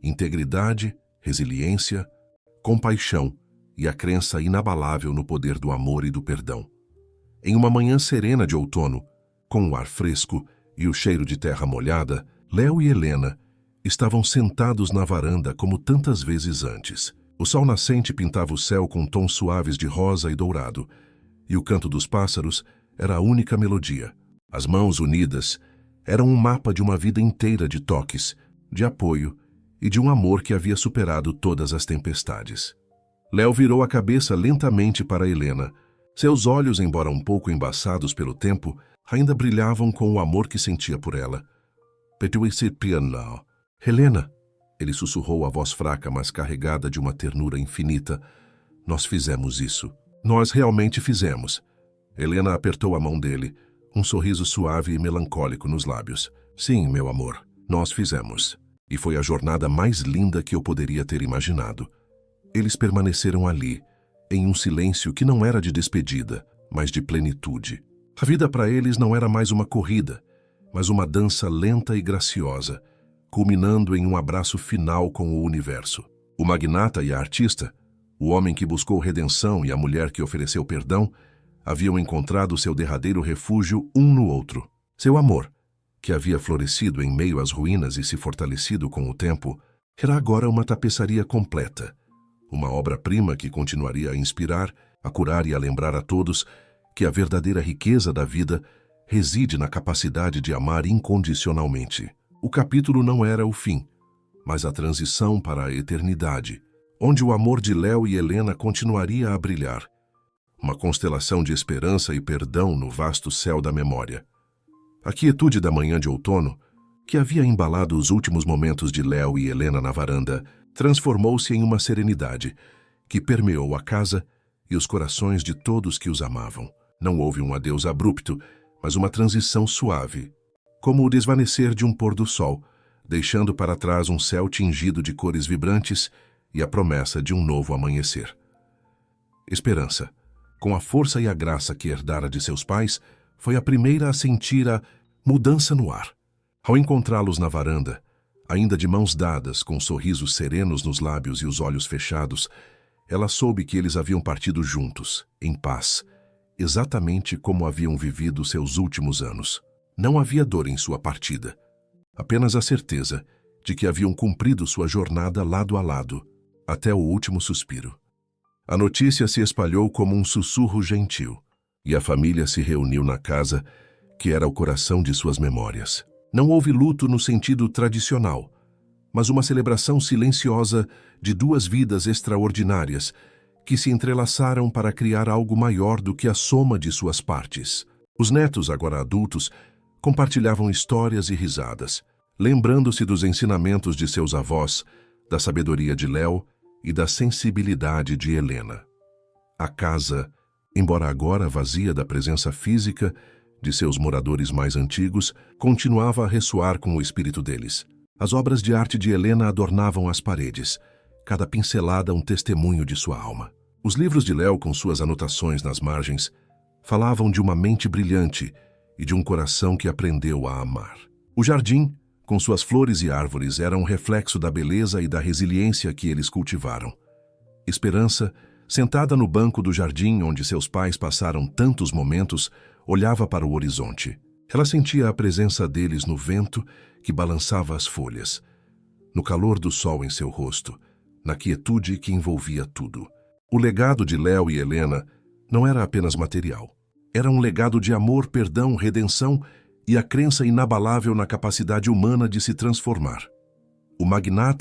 integridade, resiliência, compaixão e a crença inabalável no poder do amor e do perdão. Em uma manhã serena de outono, com o ar fresco e o cheiro de terra molhada, Léo e Helena estavam sentados na varanda como tantas vezes antes. O sol nascente pintava o céu com tons suaves de rosa e dourado, e o canto dos pássaros era a única melodia. As mãos unidas eram um mapa de uma vida inteira de toques, de apoio e de um amor que havia superado todas as tempestades. Léo virou a cabeça lentamente para Helena. Seus olhos, embora um pouco embaçados pelo tempo, ainda brilhavam com o amor que sentia por ela. Helena, ele sussurrou a voz fraca, mas carregada de uma ternura infinita. Nós fizemos isso. Nós realmente fizemos. Helena apertou a mão dele, um sorriso suave e melancólico nos lábios. Sim, meu amor, nós fizemos. E foi a jornada mais linda que eu poderia ter imaginado. Eles permaneceram ali, em um silêncio que não era de despedida, mas de plenitude. A vida para eles não era mais uma corrida, mas uma dança lenta e graciosa, culminando em um abraço final com o universo. O magnata e a artista, o homem que buscou redenção e a mulher que ofereceu perdão, haviam encontrado seu derradeiro refúgio um no outro. Seu amor, que havia florescido em meio às ruínas e se fortalecido com o tempo, era agora uma tapeçaria completa, uma obra-prima que continuaria a inspirar, a curar e a lembrar a todos que a verdadeira riqueza da vida reside na capacidade de amar incondicionalmente. O capítulo não era o fim, mas a transição para a eternidade, onde o amor de Léo e Helena continuaria a brilhar, uma constelação de esperança e perdão no vasto céu da memória. A quietude da manhã de outono, que havia embalado os últimos momentos de Léo e Helena na varanda, transformou-se em uma serenidade que permeou a casa e os corações de todos que os amavam. Não houve um adeus abrupto, mas uma transição suave, como o desvanecer de um pôr do sol, deixando para trás um céu tingido de cores vibrantes e a promessa de um novo amanhecer. Esperança, com a força e a graça que herdara de seus pais, foi a primeira a sentir a mudança no ar. Ao encontrá-los na varanda, ainda de mãos dadas, com sorrisos serenos nos lábios e os olhos fechados, ela soube que eles haviam partido juntos, em paz, exatamente como haviam vivido seus últimos anos. Não havia dor em sua partida, apenas a certeza de que haviam cumprido sua jornada lado a lado, até o último suspiro. A notícia se espalhou como um sussurro gentil, e a família se reuniu na casa, que era o coração de suas memórias. Não houve luto no sentido tradicional, mas uma celebração silenciosa de duas vidas extraordinárias que se entrelaçaram para criar algo maior do que a soma de suas partes. Os netos, agora adultos, compartilhavam histórias e risadas, lembrando-se dos ensinamentos de seus avós, da sabedoria de Léo e da sensibilidade de Helena. A casa, embora agora vazia da presença física de seus moradores mais antigos, continuava a ressoar com o espírito deles. As obras de arte de Helena adornavam as paredes, cada pincelada um testemunho de sua alma. Os livros de Léo, com suas anotações nas margens, falavam de uma mente brilhante e de um coração que aprendeu a amar. O jardim, com suas flores e árvores, era um reflexo da beleza e da resiliência que eles cultivaram. Esperança, sentada no banco do jardim onde seus pais passaram tantos momentos, olhava para o horizonte. Ela sentia a presença deles no vento que balançava as folhas, no calor do sol em seu rosto, na quietude que envolvia tudo. O legado de Léo e Helena não era apenas material. Era um legado de amor, perdão, redenção e a crença inabalável na capacidade humana de se transformar. O magnata